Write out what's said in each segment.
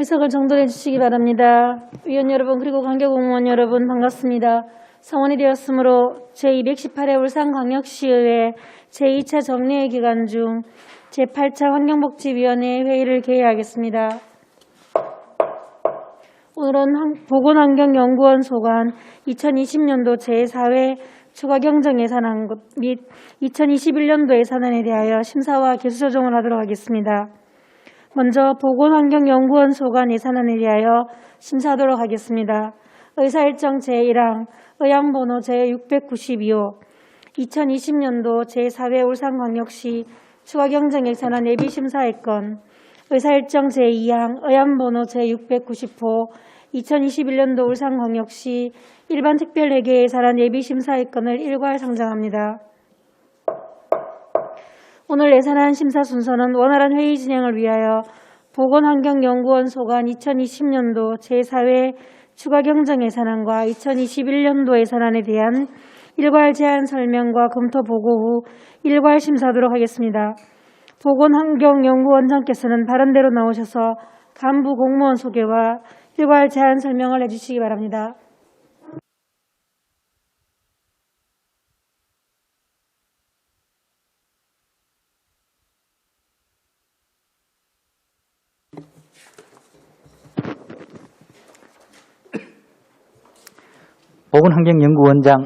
회석을 정돈해 주시기 바랍니다. 위원 여러분 그리고 관계공무원 여러분 반갑습니다. 성원이 되었으므로 제218회 울산광역시의회 제2차 정례회 기간 중 제8차 환경복지위원회 회의를 개회하겠습니다. 오늘은 보건환경연구원 소관 2020년도 제4회 추가경정 예산안 및 2021년도 예산안에 대하여 심사와 개수조정을 하도록 하겠습니다. 먼저 보건환경연구원 소관 예산안에 대하여 심사하도록 하겠습니다. 의사일정 제1항 의안번호 제692호 2020년도 제4회 울산광역시 추가경정 예산안 예비심사의 건 의사일정 제2항 의안번호 제690호 2021년도 울산광역시 일반특별회계 예산안 예비심사의 건을 일괄 상정합니다. 오늘 예산안 심사 순서는 원활한 회의 진행을 위하여 보건환경연구원 소관 2020년도 제4회 추가경정 예산안과 2021년도 예산안에 대한 일괄 제안 설명과 검토 보고 후 일괄 심사하도록 하겠습니다. 보건환경연구원장께서는 발언대로 나오셔서 간부 공무원 소개와 일괄 제안 설명을 해주시기 바랍니다. 보건환경연구원장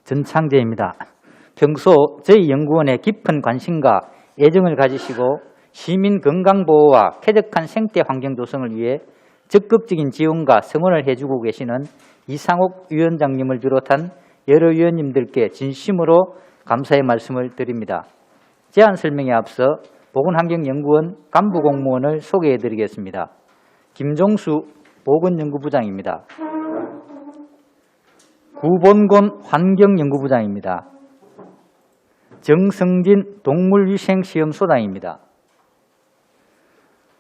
전창재입니다. 평소 저희 연구원에 깊은 관심과 애정을 가지시고 시민 건강보호와 쾌적한 생태 환경 조성을 위해 적극적인 지원과 성원을 해주고 계시는 이상옥 위원장님을 비롯한 여러 위원님들께 진심으로 감사의 말씀을 드립니다. 제안 설명에 앞서 보건환경연구원 간부공무원을 소개해드리겠습니다. 김종수 보건연구부장입니다. 구본곤 환경연구부장입니다. 정성진 동물위생시험소장입니다.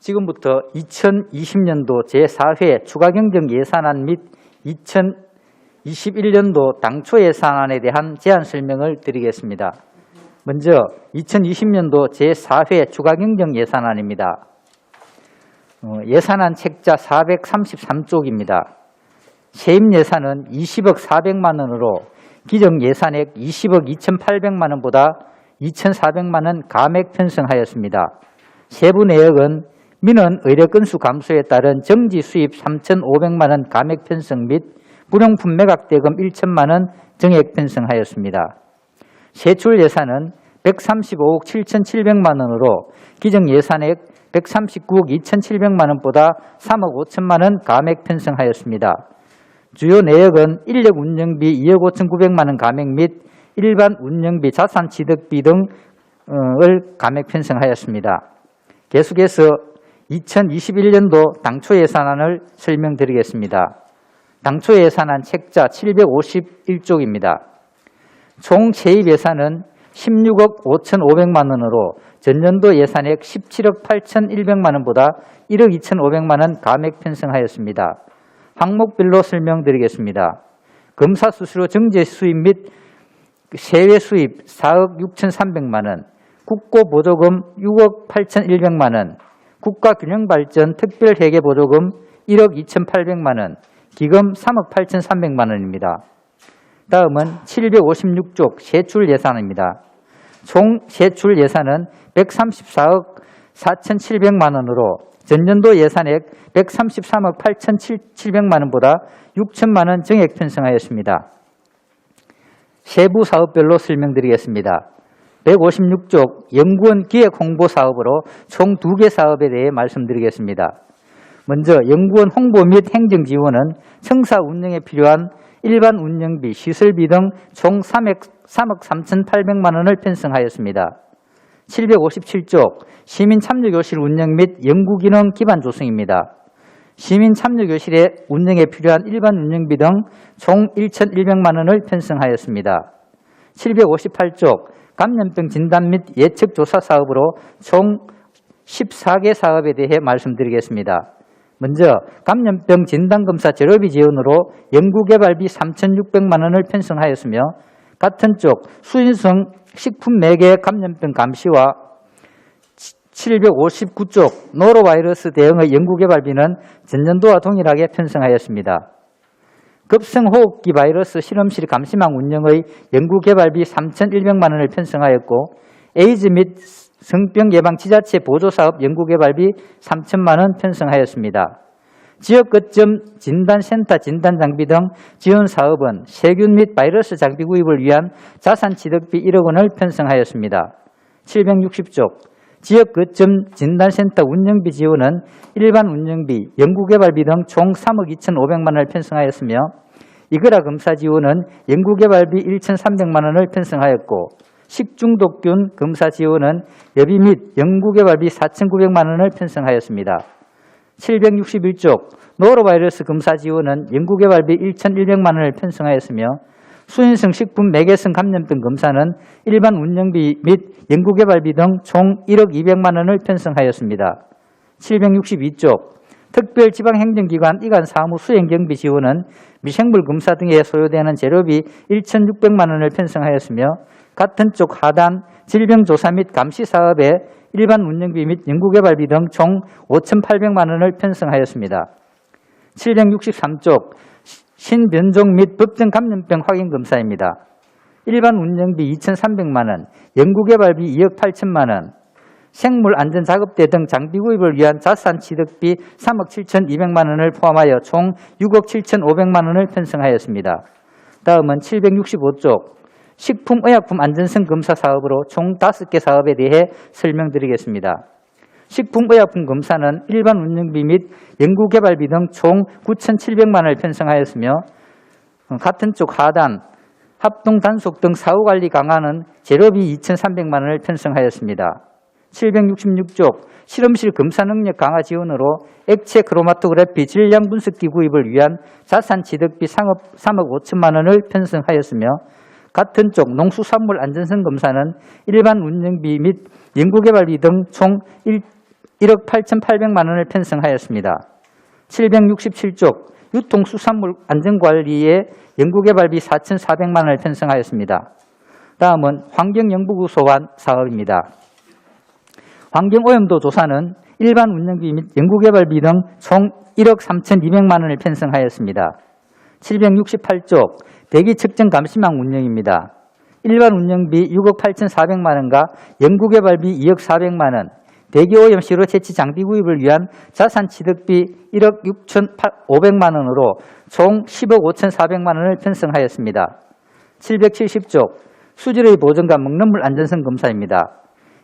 지금부터 2020년도 제4회 추가경정 예산안 및 2021년도 당초 예산안에 대한 제안 설명을 드리겠습니다. 먼저 2020년도 제4회 추가경정 예산안입니다. 예산안 책자 433쪽입니다. 세입 예산은 20억 400만 원으로 기정 예산액 20억 2,800만 원보다 2,400만 원 감액 편성하였습니다. 세부 내역은 민원 의뢰 건수 감소에 따른 정지 수입 3,500만 원 감액 편성 및 불용품 매각 대금 1천만 원 정액 편성하였습니다. 세출 예산은 135억 7,700만 원으로 기정 예산액 139억 2,700만 원보다 3억 5천만 원 감액 편성하였습니다. 주요 내역은 인력 운영비 2억 5,900만 원 감액 및 일반 운영비 자산 취득비 등을 감액 편성하였습니다. 계속해서 2021년도 당초 예산안을 설명드리겠습니다. 당초 예산안 책자 751쪽입니다. 총 세입 예산은 16억 5,500만 원으로 전년도 예산액 17억 8,100만 원보다 1억 2,500만 원 감액 편성하였습니다. 항목별로 설명드리겠습니다. 검사 수수료 정제 수입 및 세외 수입 4억 6,300만 원, 국고보조금 6억 8,100만 원, 국가균형발전 특별회계보조금 1억 2,800만 원, 기금 3억 8,300만 원입니다. 다음은 756쪽 세출 예산입니다. 총 세출 예산은 134억 4,700만 원으로 전년도 예산액 133억 8,700만 원보다 6천만 원 정액 편성하였습니다. 세부 사업별로 설명드리겠습니다. 156쪽 연구원 기획 홍보 사업으로 총 2개 사업에 대해 말씀드리겠습니다. 먼저 연구원 홍보 및 행정 지원은 청사 운영에 필요한 일반 운영비, 시설비 등 총 3억 3,800만 원을 편성하였습니다. 757쪽 시민참여교실 운영 및 연구기능 기반 조성입니다. 시민참여교실의 운영에 필요한 일반 운영비 등 총 1,100만 원을 편성하였습니다. 758쪽 감염병 진단 및 예측 조사 사업으로 총 14개 사업에 대해 말씀드리겠습니다. 먼저 감염병 진단검사 재료비 지원으로 연구개발비 3,600만 원을 편성하였으며 같은 쪽 수인성 식품 매개 감염병 감시와 759쪽 노로바이러스 대응의 연구개발비는 전년도와 동일하게 편성하였습니다. 급성호흡기 바이러스 실험실 감시망 운영의 연구개발비 3,100만 원을 편성하였고 에이즈 및 성병 예방 지자체 보조사업 연구개발비 3천만 원 편성하였습니다. 지역 거점 진단센터 진단장비 등 지원사업은 세균 및 바이러스 장비 구입을 위한 자산취득비 1억 원을 편성하였습니다. 760쪽 지역 거점 진단센터 운영비 지원은 일반 운영비, 연구개발비 등 총 3억 2,500만 원을 편성하였으며 이거라 검사 지원은 연구개발비 1,300만 원을 편성하였고 식중독균 검사 지원은 여비 및 연구개발비 4,900만 원을 편성하였습니다. 761쪽 노로바이러스 검사 지원은 연구개발비 1,100만 원을 편성하였으며 수인성 식품 매개성 감염병 검사는 일반 운영비 및 연구개발비 등 총 1억 200만 원을 편성하였습니다. 762쪽 특별지방행정기관 이관 사무 수행경비 지원은 미생물 검사 등에 소요되는 재료비 1,600만 원을 편성하였으며 같은 쪽 하단 질병조사 및 감시 사업에 일반 운영비 및 연구개발비 등 총 5,800만 원을 편성하였습니다. 763쪽 신변종 및 법정 감염병 확인 검사입니다. 일반 운영비 2,300만 원, 연구개발비 2억 8천만 원, 생물안전작업대 등 장비 구입을 위한 자산취득비 3억 7,200만 원을 포함하여 총 6억 7,500만 원을 편성하였습니다. 다음은 765쪽 식품의약품 안전성 검사 사업으로 총 5개 사업에 대해 설명드리겠습니다. 식품의약품 검사는 일반 운영비 및 연구개발비 등 총 9,700만 원을 편성하였으며 같은 쪽 하단 합동단속 등 사후관리 강화는 재료비 2,300만 원을 편성하였습니다. 766쪽 실험실 검사 능력 강화 지원으로 액체 크로마토그래피 질량 분석기 구입을 위한 자산취득비 3억 5천만 원을 편성하였으며 같은 쪽 농수산물 안전성 검사는 일반 운영비 및 연구개발비 등 총 1억 8,800만 원을 편성하였습니다. 767쪽 유통수산물 안전관리에 연구개발비 4,400만 원을 편성하였습니다. 다음은 환경연구구 소환 사업입니다. 환경오염도 조사는 일반 운영비 및 연구개발비 등 총 1억 3,200만 원을 편성하였습니다. 768쪽 대기 측정 감시망 운영입니다. 일반 운영비 6억 8,400만 원과 연구개발비 2억 400만 원, 대기오염 시로 채취 장비 구입을 위한 자산취득비 1억 6,500만 원으로 총 10억 5,400만 원을 편성하였습니다. 770쪽 수질의 보존과 먹는물 안전성 검사입니다.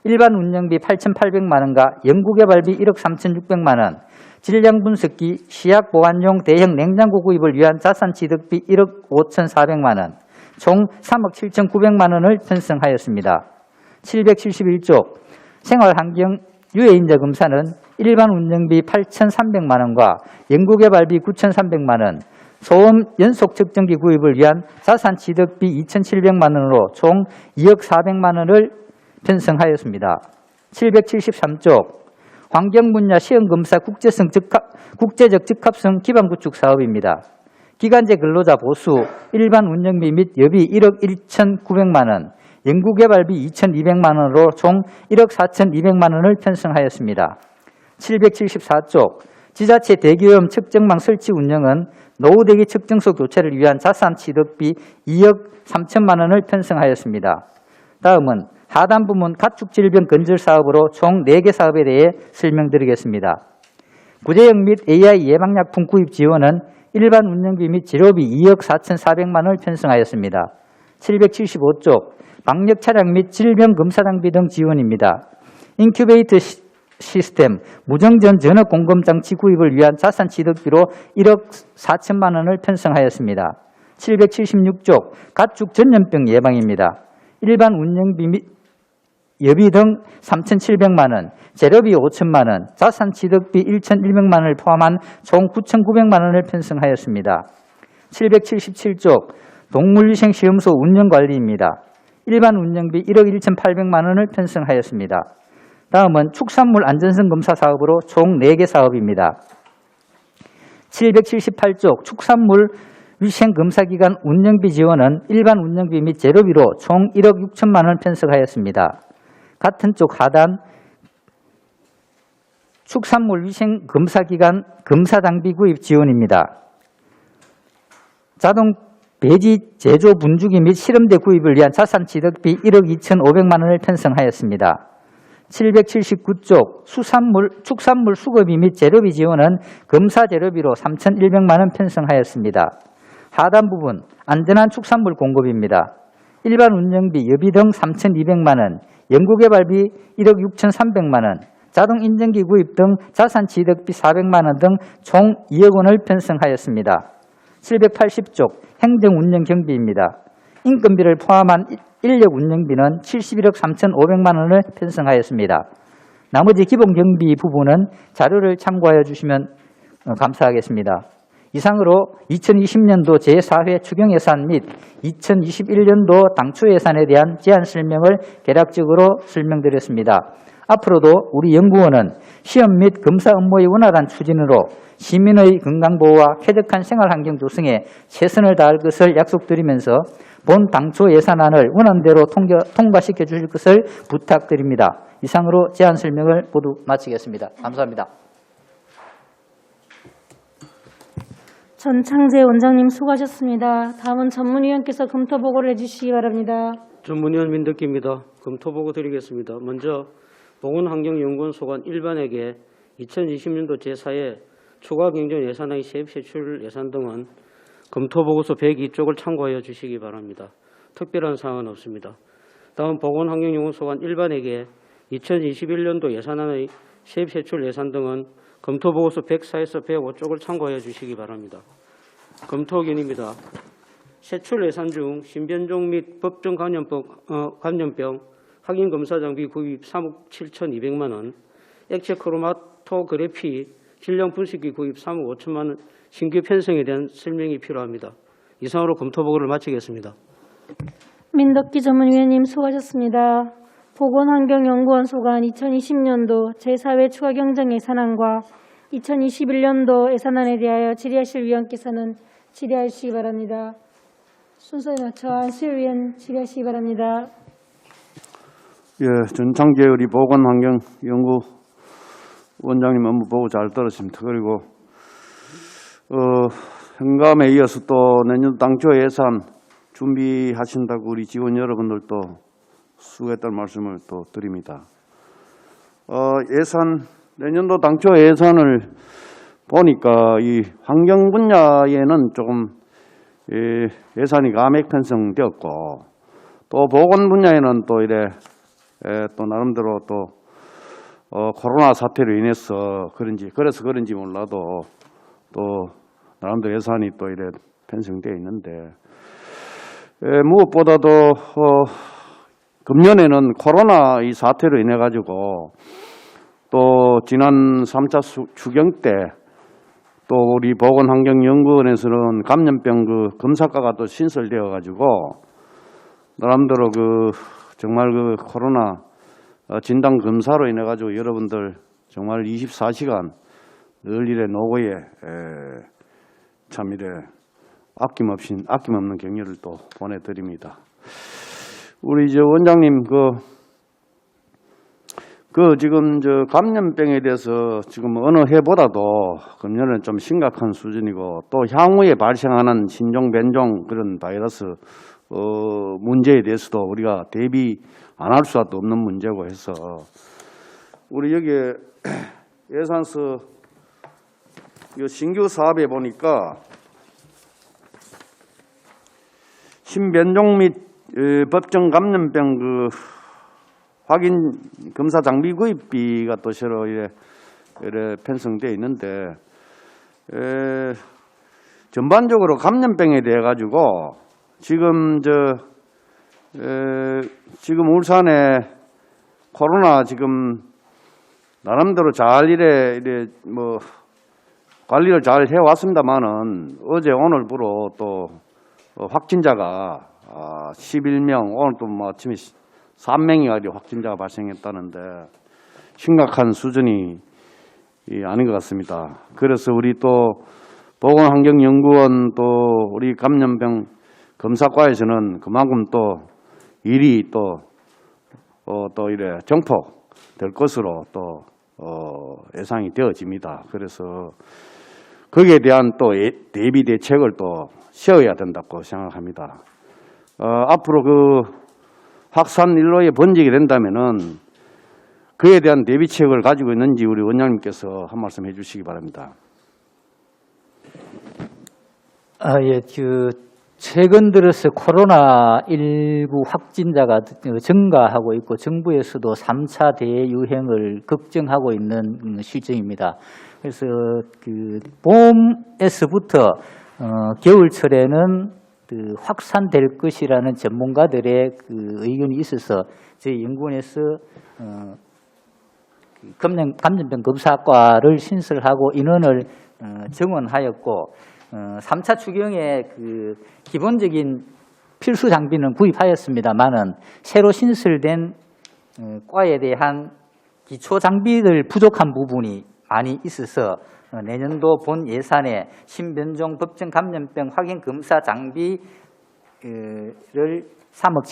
일반 운영비 8,800만 원과 연구개발비 1억 3,600만 원, 질량 분석기, 시약 보관용 대형 냉장고 구입을 위한 자산취득비 1억 5,400만 원, 총 3억 7,900만 원을 편성하였습니다. 771쪽 생활환경 유해인자 검사는 일반 운영비 8,300만 원과 연구개발비 9,300만 원, 소음 연속 측정기 구입을 위한 자산취득비 2,700만 원으로 총 2억 400만 원을 편성하였습니다. 773쪽 환경분야 시험검사 국제적 적합성 기반구축 사업입니다. 기간제 근로자 보수, 일반 운영비 및 여비 1억 1,900만 원, 연구개발비 2,200만 원으로 총 1억 4,200만 원을 편성하였습니다. 774쪽 지자체 대기오염 측정망 설치 운영은 노후대기 측정소 교체를 위한 자산취득비 2억 3천만 원을 편성하였습니다. 다음은 하단 부문 가축질병 건절 사업으로 총 4개 사업에 대해 설명드리겠습니다. 구제역 및 AI 예방약품 구입 지원은 일반 운영비 및 재료비 2억 4,400만 원을 편성하였습니다. 775쪽 방역 차량 및 질병 검사 장비 등 지원입니다. 인큐베이터 시스템 무정전 전업 공급 장치 구입을 위한 자산취득비로 1억 4천만 원을 편성하였습니다. 776쪽 가축 전염병 예방입니다. 일반 운영비 및 여비 등 3,700만 원, 재료비 5천만 원, 자산취득비 1,100만 원을 포함한 총 9,900만 원을 편성하였습니다. 777쪽 동물위생시험소 운영관리입니다. 일반 운영비 1억 1,800만 원을 편성하였습니다. 다음은 축산물 안전성 검사 사업으로 총 4개 사업입니다. 778쪽 축산물 위생검사기관 운영비 지원은 일반 운영비 및 재료비로 총 1억 6천만 원 편성하였습니다. 같은 쪽 하단 축산물 위생 검사기관 검사 장비 구입 지원입니다. 자동 배지 제조 분주기 및 실험대 구입을 위한 자산취득비 1억 2,500만 원을 편성하였습니다. 779쪽 축산물 수거비 및 재료비 지원은 검사 재료비로 3,100만 원 편성하였습니다. 하단 부분 안전한 축산물 공급입니다. 일반 운영비, 여비 등 3,200만 원, 연구개발비 1억 6,300만 원, 자동 인증기 구입 등 자산취득비 400만 원 등 총 2억 원을 편성하였습니다. 780쪽 행정운영 경비입니다. 인건비를 포함한 인력 운영비는 71억 3,500만 원을 편성하였습니다. 나머지 기본 경비 부분은 자료를 참고하여 주시면 감사하겠습니다. 이상으로 2020년도 제4회 추경예산 및 2021년도 당초 예산에 대한 제안 설명을 개략적으로 설명드렸습니다. 앞으로도 우리 연구원은 시험 및 검사 업무의 원활한 추진으로 시민의 건강보호와 쾌적한 생활환경 조성에 최선을 다할 것을 약속드리면서 본 당초 예산안을 원안대로 통과시켜 주실 것을 부탁드립니다. 이상으로 제안 설명을 모두 마치겠습니다. 감사합니다. 전창재 원장님 수고하셨습니다. 다음은 전문위원께서 검토보고를 해주시기 바랍니다. 전문위원 민덕기입니다. 검토보고 드리겠습니다. 먼저 보건환경연구원 소관 일반에게 2020년도 제4회 추가경정 예산의 세입세출 예산 등은 검토보고서 102쪽을 참고하여 주시기 바랍니다. 특별한 사항은 없습니다. 다음 보건환경연구원 소관 일반에게 2021년도 예산안의 세입세출 예산 등은 검토보고서 104에서 105쪽을 참고하여 주시기 바랍니다. 검토견입니다. 세출 예산 중 신변종 및 법정 감염병 확인검사 장비 구입 3억 7,200만 원, 액체 크로마토그래피 질량 분석기 구입 3억 5천만 원 신규 편성에 대한 설명이 필요합니다. 이상으로 검토보고를 마치겠습니다. 민덕기 전문위원님 수고하셨습니다. 보건환경연구원 소관 2020년도 제4회 추가경정 예산안과 2021년도 예산안에 대하여 질의하실 위원께서는 질의하시기 바랍니다. 순서에 맞춰 안수열 위원 질의하시기 바랍니다. 예, 전창재 우리 보건환경연구원장님 업무 보고 잘 들었습니다. 그리고 현감에 이어서 또 내년 당초 예산 준비하신다고 우리 직원 여러분들도 수고했다는 말씀을 또 드립니다. 내년도 당초 예산을 보니까 이 환경 분야에는 조금 예산이 감액 편성되었고 또 보건 분야에는 또 이래 또 나름대로 또 코로나 사태로 인해서 그래서 그런지 몰라도 또 나름대로 예산이 또 이래 편성되어 있는데 무엇보다도 금년에는 코로나 이 사태로 인해 가지고 또 지난 3차 추경 때 또 우리 보건환경연구원에서는 감염병 그 검사과가 또 신설되어 가지고 나름대로 정말 코로나 진단 검사로 인해 가지고 여러분들 정말 24시간 늘 이래 노고에 참 이래 아낌없는 격려를 또 보내드립니다. 우리 이제 원장님 지금 감염병에 대해서 지금 어느 해보다도 금년은 좀 심각한 수준이고 또 향후에 발생하는 신종 변종 그런 바이러스 문제에 대해서도 우리가 대비 안 할 수도 없는 문제고 해서 우리 여기에 예산서 신규 사업에 보니까 신변종 및 법정 감염병 확인 검사 장비 구입비가 또 새로 이래 편성되어 있는데 전반적으로 감염병에 대해 가지고 지금 지금 울산에 코로나 지금 나름대로 잘 이래 뭐 관리를 잘 해왔습니다만은 어제 오늘부로 또 확진자가 11명 오늘 또 뭐 아침에 3명이 확진자가 발생했다는데 심각한 수준이 아닌 것 같습니다. 그래서 우리 또 보건환경연구원 또 우리 감염병 검사과에서는 그만큼 또 일이 또 이래 정폭될 것으로 또 예상이 되어집니다. 그래서 거기에 대한 또 대비 대책을 또 세워야 된다고 생각합니다. 앞으로 그 확산 일로에 번지게 된다면은 그에 대한 대비책을 가지고 있는지 우리 원장님께서 한 말씀 해주시기 바랍니다. 예, 최근 들어서 코로나19 확진자가 증가하고 있고 정부에서도 3차 대유행을 걱정하고 있는 실정입니다. 그래서 봄에서부터 겨울철에는 확산될 것이라는 전문가들의 의견이 있어서 저희 연구원에서 감염병 검사과를 신설하고 인원을 정원하였고 3차 추경에 기본적인 필수 장비는 구입하였습니다만은 새로 신설된 과에 대한 기초 장비들 부족한 부분이 많이 있어서 내년도 본 예산에 신변종 법정 감염병 확인 검사 장비를 3억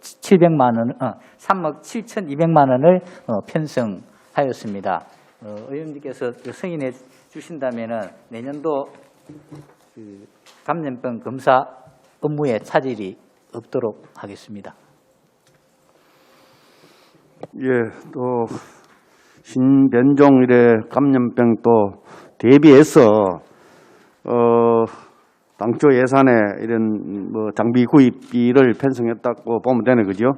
7,200만 원을 편성하였습니다. 의원님께서 승인해 주신다면은 내년도 감염병 검사 업무에 차질이 없도록 하겠습니다. 예, 또 신변종 이래 감염병 또 대비해서 당초 예산에 이런 장비 구입비를 편성했다고 보면 되네, 그죠?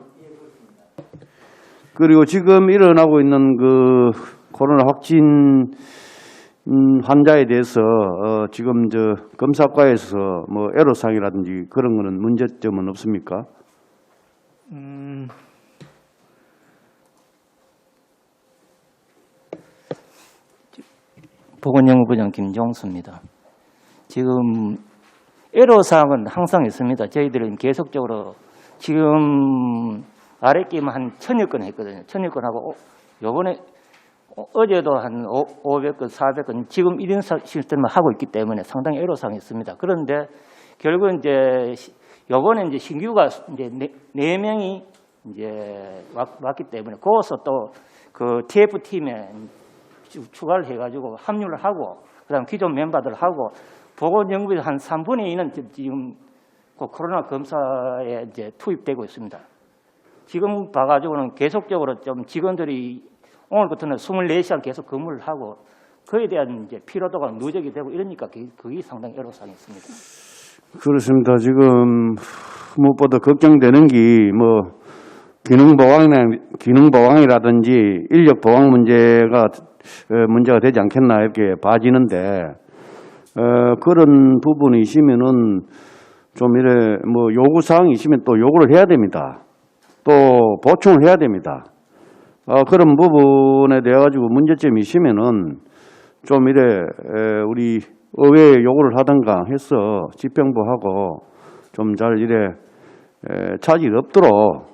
그리고 지금 일어나고 있는 그 코로나 확진 환자에 대해서 지금 검사과에서 애로사항이라든지 그런 거는 문제점은 없습니까? 보건연구부장 김종수입니다. 지금 애로사항은 항상 있습니다. 저희들은 계속적으로 지금 아랫기만 한 1000여 건 했거든요. 1000여 건 하고 요번에 어제도 한 500건, 400건 지금 1인 시스템을 하고 있기 때문에 상당히 애로사항이 있습니다. 그런데 결국은 이제 요번에 이제 신규가 이제 4명이 이제 왔기 때문에 거기서 또 그 TF팀에 추가를 해가지고 합류를 하고 그다음 기존 멤버들 하고 보건연구에서 한 3분의 2는 지금 그 코로나 검사에 이제 투입되고 있습니다. 지금 봐가지고는 계속적으로 좀 직원들이 오늘부터는 24시간 계속 근무를 하고 그에 대한 이제 피로도가 누적이 되고 이러니까 그게 상당히 애로사항이 있습니다. 그렇습니다. 지금 무엇보다 걱정되는 게 기능 보강이라든지 인력 보강 문제가 되지 않겠나 이렇게 봐지는데 그런 부분이 있으면은 좀 이래 요구 사항이 있으면 또 요구를 해야 됩니다. 또 보충을 해야 됩니다. 그런 부분에 대해 가지고 문제점이 있으면은 좀 이래 우리 의회에 요구를 하던가 해서 집행부하고 좀 잘 이래 차질 없도록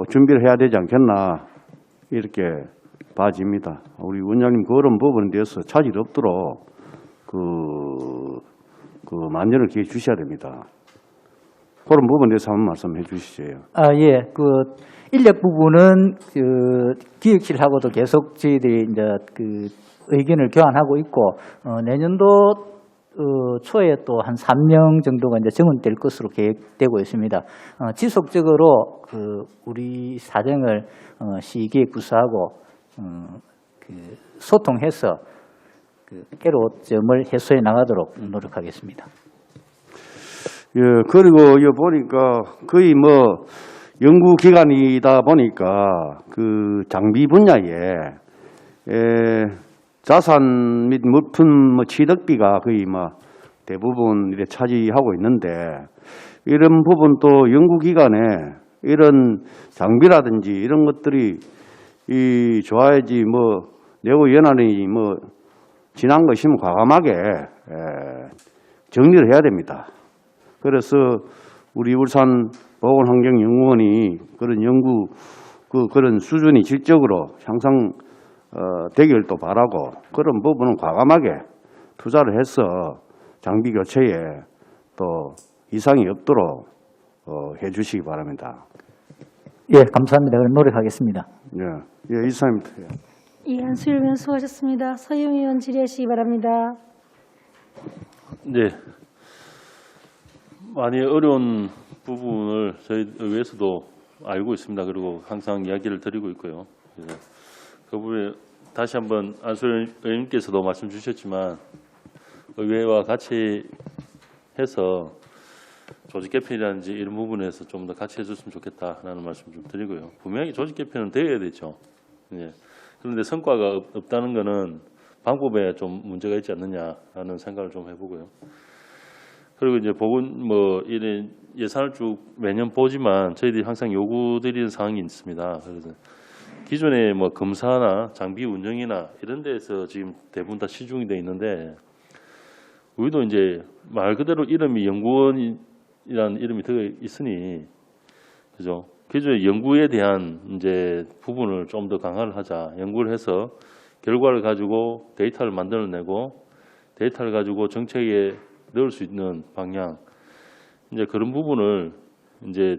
준비를 해야 되지 않겠나 이렇게 봐집니다. 우리 원장님 그런 부분에 대해서 차질 없도록 만전을 기해 주셔야 됩니다. 그런 부분에 대해서 한번 말씀해 주시죠. 예, 인력 부분은 기획실하고도 계속 저희들이 이제 의견을 교환하고 있고 내년도 초에 또 한 3명 정도가 이제 정원될 것으로 계획되고 있습니다. 지속적으로 우리 사정을 시기획부서하고 소통해서 애로점을 해소해 나가도록 노력하겠습니다. 예, 그리고 보니까 거의 연구기관이다 보니까 장비 분야에 자산 및 물품 취득비가 거의 대부분 이렇게 차지하고 있는데 이런 부분도 연구기관에 이런 장비라든지 이런 것들이 좋아야지 내부연한이 지난 거 있으면 과감하게 정리를 해야 됩니다. 그래서 우리 울산 보건환경연구원이 그런 연구 그런 수준이 질적으로 향상 되길 또 바라고 그런 부분은 과감하게 투자를 해서 장비 교체에 또 이상이 없도록 해 주시기 바랍니다. 예, 감사합니다. 그럼 노력하겠습니다. 예. 예, 이상입니다. 예. 이한수 의원 수고하셨습니다. 서영 의원 질의하시기 바랍니다. 네. 많이 어려운 부분을 저희 의회에서도 알고 있습니다. 그리고 항상 이야기를 드리고 있고요. 그래서 그 부분에 다시 한번 안수현 의원님께서도 말씀 주셨지만 의회와 같이 해서 조직 개편이라든지 이런 부분에서 좀 더 같이 해줬으면 좋겠다라는 말씀 좀 드리고요. 분명히 조직 개편은 되어야 되죠. 예. 그런데 성과가 없다는 것은 방법에 좀 문제가 있지 않느냐라는 생각을 좀 해보고요. 그리고 이제 이런 예산을 쭉 매년 보지만 저희들이 항상 요구드리는 사항이 있습니다. 그래서 기존에 검사나 장비 운영이나 이런 데에서 지금 대부분 다 시중이 돼 있는데 우리도 이제 말 그대로 이름이 연구원이라는 이름이 들어 있으니 그죠? 기존에 연구에 대한 이제 부분을 좀 더 강화를 하자. 연구를 해서 결과를 가지고 데이터를 만들어내고 데이터를 가지고 정책에 넣을 수 있는 방향. 이제 그런 부분을 이제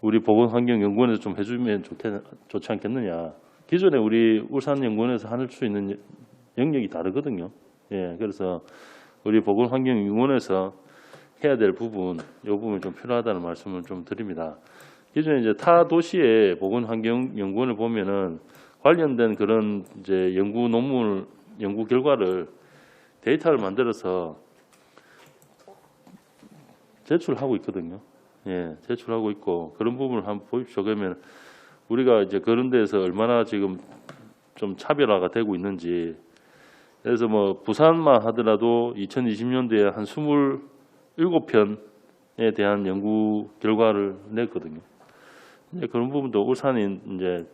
우리 보건환경연구원에서 좀 해주면 좋지 않겠느냐. 기존에 우리 울산연구원에서 할 수 있는 영역이 다르거든요. 예, 그래서 우리 보건환경연구원에서 해야 될 부분, 이 부분이 좀 필요하다는 말씀을 좀 드립니다. 기존에 이제 타 도시의 보건환경연구원을 보면은 관련된 그런 이제 연구 논문, 연구 결과를 데이터를 만들어서 제출하고 있거든요. 예, 제출하고 있고 그런 부분을 한번 보십시오. 그러면 우리가 이제 그런 데서 얼마나 지금 좀 차별화가 되고 있는지. 그래서 부산만 하더라도 2020년도에 한 27편에 대한 연구 결과를 냈거든요. 이제 그런 부분도 울산이 이제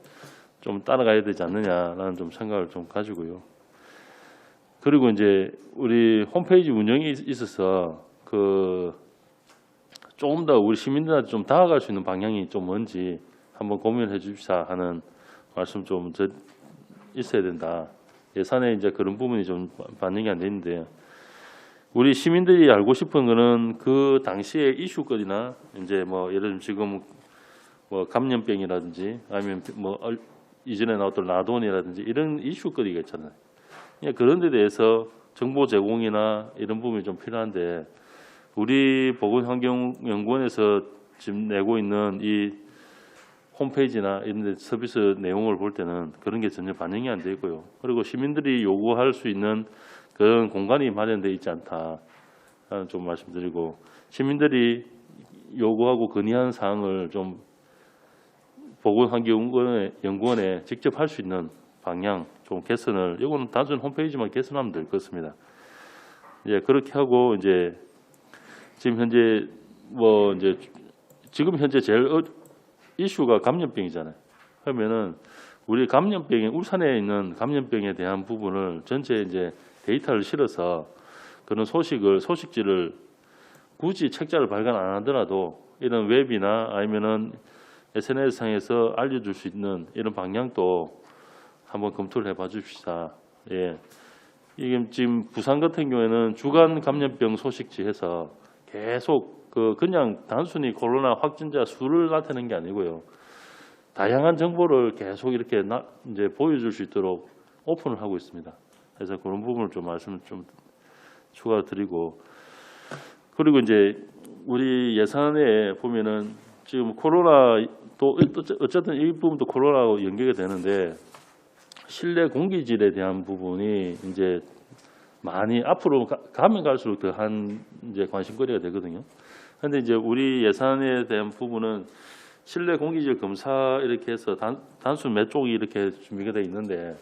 좀 따라가야 되지 않느냐라는 좀 생각을 좀 가지고요. 그리고 이제 우리 홈페이지 운영이 있어서 조금 더 우리 시민들한테 좀 다가갈 수 있는 방향이 좀 뭔지 한번 고민해 주십사 하는 말씀 좀 있어야 된다. 예산에 이제 그런 부분이 좀 반영이 안 되는데 우리 시민들이 알고 싶은 거는 그 당시의 이슈거리나 이제 예를 들면 지금 감염병이라든지 아니면 이전에 나왔던 라돈이라든지 이런 이슈거리가 있잖아요. 그런 데 대해서 정보 제공이나 이런 부분이 좀 필요한데 우리 보건환경연구원에서 지금 내고 있는 이 홈페이지나 이런 데 서비스 내용을 볼 때는 그런 게 전혀 반영이 안 돼 있고요. 그리고 시민들이 요구할 수 있는 그런 공간이 마련되어 있지 않다. 좀 말씀드리고 시민들이 요구하고 건의하는 사항을 좀 보건환경연구원에 직접 할 수 있는 방향 좀 개선을 이거는 단순 홈페이지만 개선하면 될 것 같습니다. 예, 그렇게 하고 이제 지금 현재 지금 현재 제일 이슈가 감염병이잖아요. 그러면은 우리 감염병에 울산에 있는 감염병에 대한 부분을 전체 이제 데이터를 실어서 그런 소식지를 굳이 책자를 발간 안 하더라도 이런 웹이나 아니면은 SNS 상에서 알려줄 수 있는 이런 방향도 한번 검토를 해봐 주십시다. 예. 이게 지금 부산 같은 경우에는 주간 감염병 소식지 해서 계속 그냥 단순히 코로나 확진자 수를 나타내는 게 아니고요. 다양한 정보를 계속 이렇게 이제 보여줄 수 있도록 오픈을 하고 있습니다. 그래서 그런 부분을 좀 말씀을 좀 추가로 드리고 그리고 이제 우리 예산에 보면은 지금 코로나 또 어쨌든 이 부분도 코로나하고 연계가 되는데 실내 공기질에 대한 부분이 이제 많이 앞으로 가면 갈수록 더한 이제 관심거리가 되거든요. 그런데 이제 우리 예산에 대한 부분은 실내 공기질 검사 이렇게 해서 단순 몇 쪽이 이렇게 준비가 돼 있는데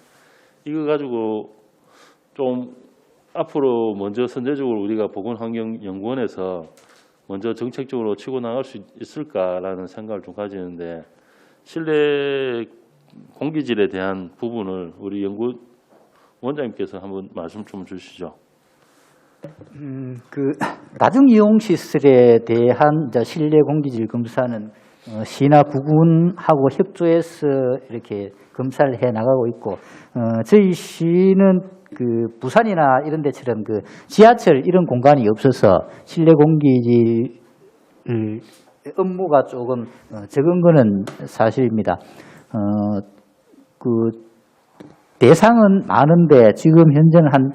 이거 가지고 좀 앞으로 먼저 선제적으로 우리가 보건환경연구원에서 먼저 정책적으로 치고 나갈 수 있을까라는 생각을 좀 가지는데 실내 공기질에 대한 부분을 우리 연구원장님께서 한번 말씀 좀 주시죠. 다중 이용 시설에 대한 이제 실내 공기질 검사는 시나 구군하고 협조해서 이렇게 검사를 해 나가고 있고, 저희 시는 부산이나 이런 데처럼 지하철 이런 공간이 없어서 실내 공기질 업무가 조금 적은 거는 사실입니다. 그 대상은 많은데 지금 현재는 한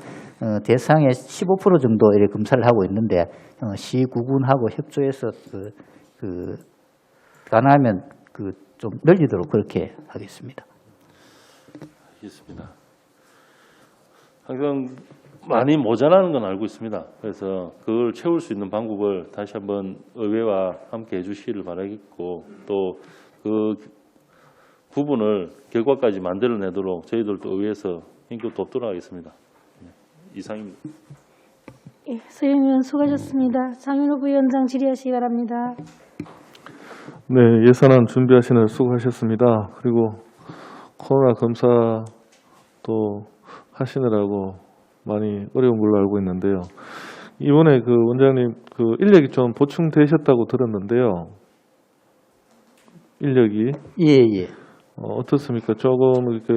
대상의 15% 정도 이렇게 검사를 하고 있는데 시구군하고 협조해서 가능하면 좀 늘리도록 그렇게 하겠습니다. 알겠습니다. 항상 많이 모자라는 건 알고 있습니다. 그래서 그걸 채울 수 있는 방법을 다시 한번 의회와 함께 해주시기를 바라겠고 또 그 부분을 결과까지 만들어내도록 저희들도 의회에서 힘껏 돕도록 하겠습니다. 이상입니다. 예, 서영 의원 수고하셨습니다. 장윤호 부위원장 질의하시기 바랍니다. 네, 예산안 준비하시느라 수고하셨습니다. 그리고 코로나 검사 또 하시느라고 많이 어려운 걸로 알고 있는데요. 이번에 그 원장님 그 인력이 좀 보충되셨다고 들었는데요. 인력이 예. 어떻습니까? 조금 이렇게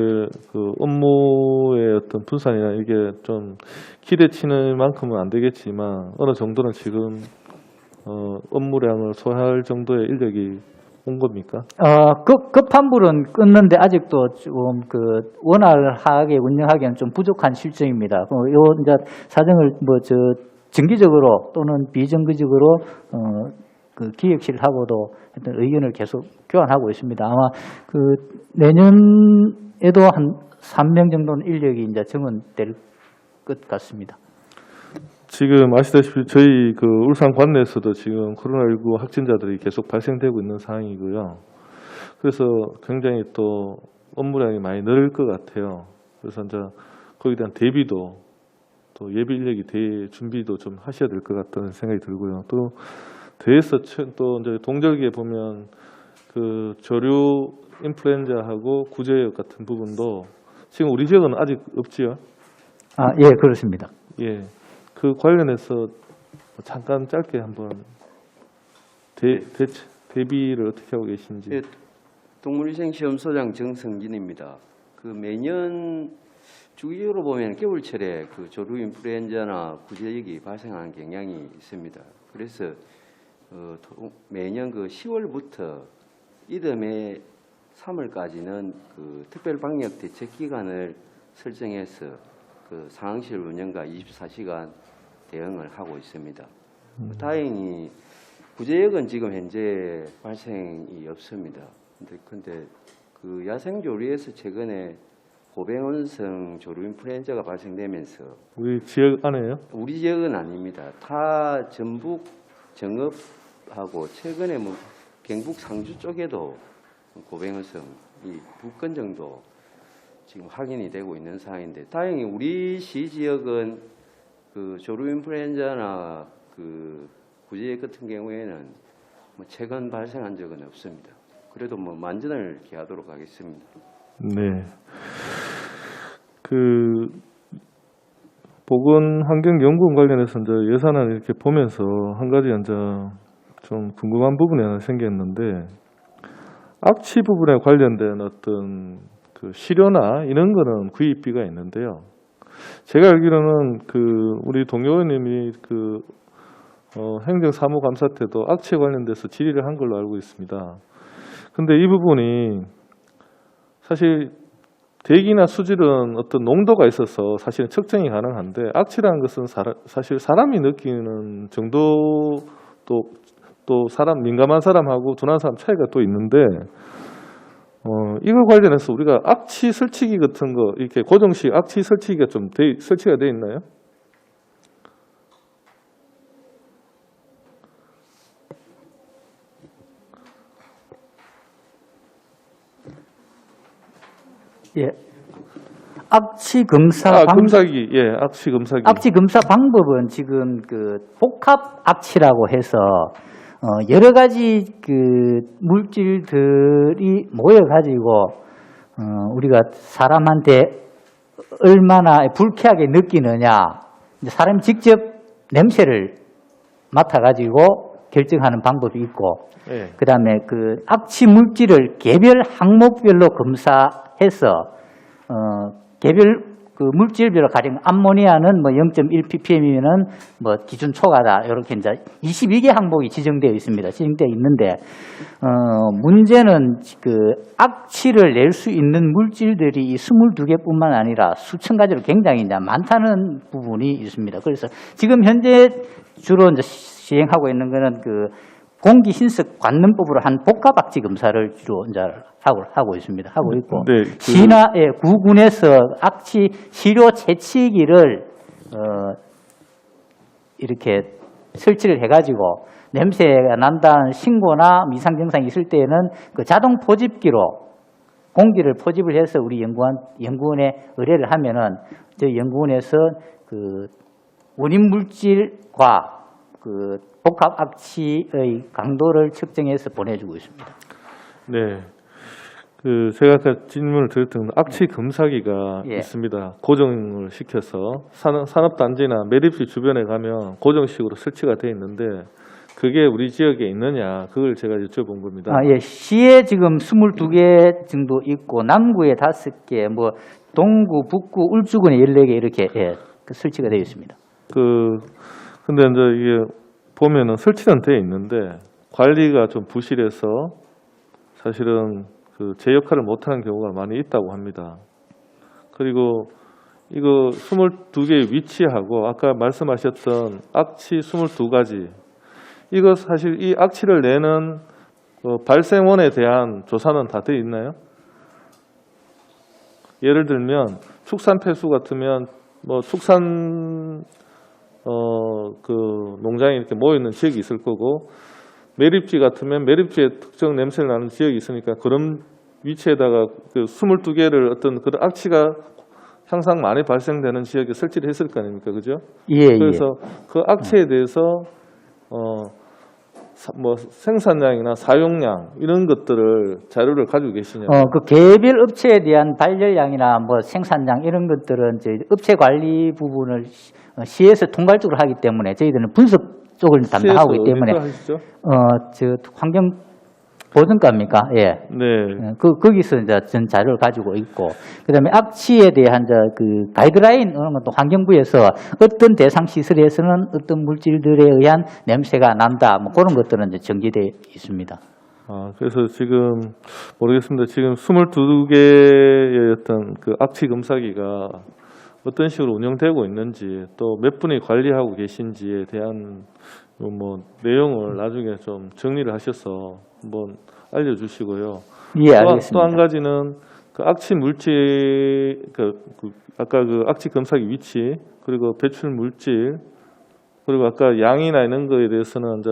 그 업무의 어떤 분산이나 이게 좀 기대치는 만큼은 안 되겠지만 어느 정도는 지금 업무량을 소화할 정도의 인력이 온 겁니까? 급한 불은 껐는데 아직도 좀 원활하게 운영하기에는 좀 부족한 실정입니다. 요 이제 사정을 정기적으로 또는 비정기적으로 기획실하고도 어떤 의견을 계속 교환하고 있습니다. 아마 내년에도 한 3명 정도는 인력이 이제 정원될 것 같습니다. 지금 아시다시피 저희 그 울산 관내에서도 지금 코로나19 확진자들이 계속 발생되고 있는 상황이고요. 그래서 굉장히 또 업무량이 많이 늘을 것 같아요. 그래서 이제 거기에 대한 대비도 또 예비 인력이 준비도 좀 하셔야 될 것 같다는 생각이 들고요. 또 대에서 또 이제 동절기에 보면 그 조류 인플루엔자하고 구제역 같은 부분도 지금 우리 지역은 아직 없지요? 예, 그렇습니다. 예. 그 관련해서 잠깐 짧게 한번 대비를 어떻게 하고 계신지. 예, 동물위생시험소장 정성진입니다. 그 매년 주기적으로 보면 겨울철에 그 조류 인플루엔자나 구제역이 발생하는 경향이 있습니다. 그래서 매년 그 10월부터 이듬해 3월까지는 그 특별방역 대책 기간을 설정해서 그 상황실 운영과 24시간 대응을 하고 있습니다. 다행히 구제역은 지금 현재 발생이 없습니다. 근데 그 야생조류에서 최근에 고병원성 조류 인플루엔자가 발생되면서 우리 지역 안에요? 우리 지역은 아닙니다. 타 전북 정읍하고 최근에 경북 상주 쪽에도 고병원성 이 2건 정도 지금 확인이 되고 있는 상황인데 다행히 우리 시 지역은 그 조류 인플루엔자나 그 구제역 같은 경우에는 최근 발생한 적은 없습니다. 그래도 만전을 기하도록 하겠습니다. 네. 그 보건환경연구원 관련해서 이제 예산안을 이렇게 보면서 한 가지 이제 좀 궁금한 부분이 하나 생겼는데 악취 부분에 관련된 어떤 그 시료나 이런 거는 구입비가 있는데요. 제가 알기로는 그 우리 동료 의원님이 그 행정사무감사 때도 악취에 관련돼서 질의를 한 걸로 알고 있습니다. 근데 이 부분이 사실 대기나 수질은 어떤 농도가 있어서 사실은 측정이 가능한데 악취라는 것은 사실 사람이 느끼는 정도 또 사람 민감한 사람하고 둔한 사람 차이가 또 있는데 이거 관련해서 우리가 악취 설치기 같은 거 이렇게 고정식 악취 설치기가 좀 설치가 돼 있나요? 예. 악취 검사 검사기, 예, 악취 검사기. 악취 검사 방법은 지금 그 복합 악취라고 해서 여러 가지 그 물질들이 모여 가지고 우리가 사람한테 얼마나 불쾌하게 느끼느냐, 사람이 직접 냄새를 맡아 가지고 결정하는 방법이 있고, 예. 그다음에 그 악취 물질을 개별 항목별로 검사해서 개별 그 물질별로 가령 암모니아는 뭐 0.1 ppm이면은 뭐 기준 초과다 이렇게 이제 22개 항목이 지정되어 있습니다. 지정되어 있는데 문제는 그 악취를 낼 수 있는 물질들이 이 22개뿐만 아니라 수천 가지로 굉장히 이제 많다는 부분이 있습니다. 그래서 지금 현재 주로 이제 시행하고 있는 거는 그 공기 hin석 관능법으로 한 복합 악취 검사를 주로 이제 하고 있습니다. 하고 있고 네, 시나 구군에서 악취 시료 채취기를 이렇게 설치를 해가지고 냄새가 난다는 신고나 이상 증상이 있을 때에는 그 자동 포집기로 공기를 포집을 해서 우리 연구원에 의뢰를 하면은 저희 연구원에서 그 원인 물질과 그 복합 악취의 강도를 측정해서 보내주고 있습니다. 네. 그 제가 아까 질문을 드렸던 악취 검사기가 예. 있습니다. 고정을 시켜서 산업단지나 매립지 주변에 가면 고정식으로 설치가 돼 있는데 그게 우리 지역에 있느냐 그걸 제가 여쭤본 겁니다. 예. 시에 지금 22개 정도 있고 남구에 5개, 뭐 동구, 북구, 울주군에 14개 이렇게 그 설치가 되어 있습니다. 근데 이제 이게 보면은 설치는 돼 있는데 관리가 좀 부실해서 사실은 그 제 역할을 못하는 경우가 많이 있다고 합니다. 그리고 이거 22개의 위치하고 아까 말씀하셨던 악취 22가지 이거 사실 이 악취를 내는 발생원에 대한 조사는 다 돼 있나요? 예를 들면 축산 폐수 같으면 뭐 축산 그 농장이 이렇게 모여 있는 지역이 있을 거고 매립지 같으면 매립지에 특정 냄새를 나는 지역이 있으니까 그런 위치에다가 그 22개를 어떤 그런 악취가 항상 많이 발생되는 지역에 설치를 했을 거 아닙니까, 그죠? 예, 그래서 그 악취에 대해서 뭐 생산량이나 사용량 이런 것들을 자료를 가지고 계시냐고요? 그 개별 업체에 대한 발열량이나 뭐 생산량 이런 것들은 저희 업체 관리 부분을 시에서 통괄적으로 하기 때문에 저희들은 분석 쪽을 담당하고 있기 때문에 하시죠? 저 환경 보증과입니까? 예. 네. 거기서 이제 전 자료를 가지고 있고, 그 다음에 악취에 대한 그 가이드라인, 이런 것도 환경부에서 어떤 대상 시설에서는 어떤 물질들에 의한 냄새가 난다, 뭐 그런 것들은 이제 정지되어 있습니다. 그래서 지금 모르겠습니다. 지금 22개의 어떤 그 악취 검사기가 어떤 식으로 운영되고 있는지 또 몇 분이 관리하고 계신지에 대한 뭐 내용을 나중에 좀 정리를 하셔서 한번 알려주시고요. 예, 알겠습니다. 또 한 가지는 그 악취 물질, 아까 그 악취 검사기 위치 그리고 배출 물질 그리고 아까 양이나 이런 거에 대해서는 이제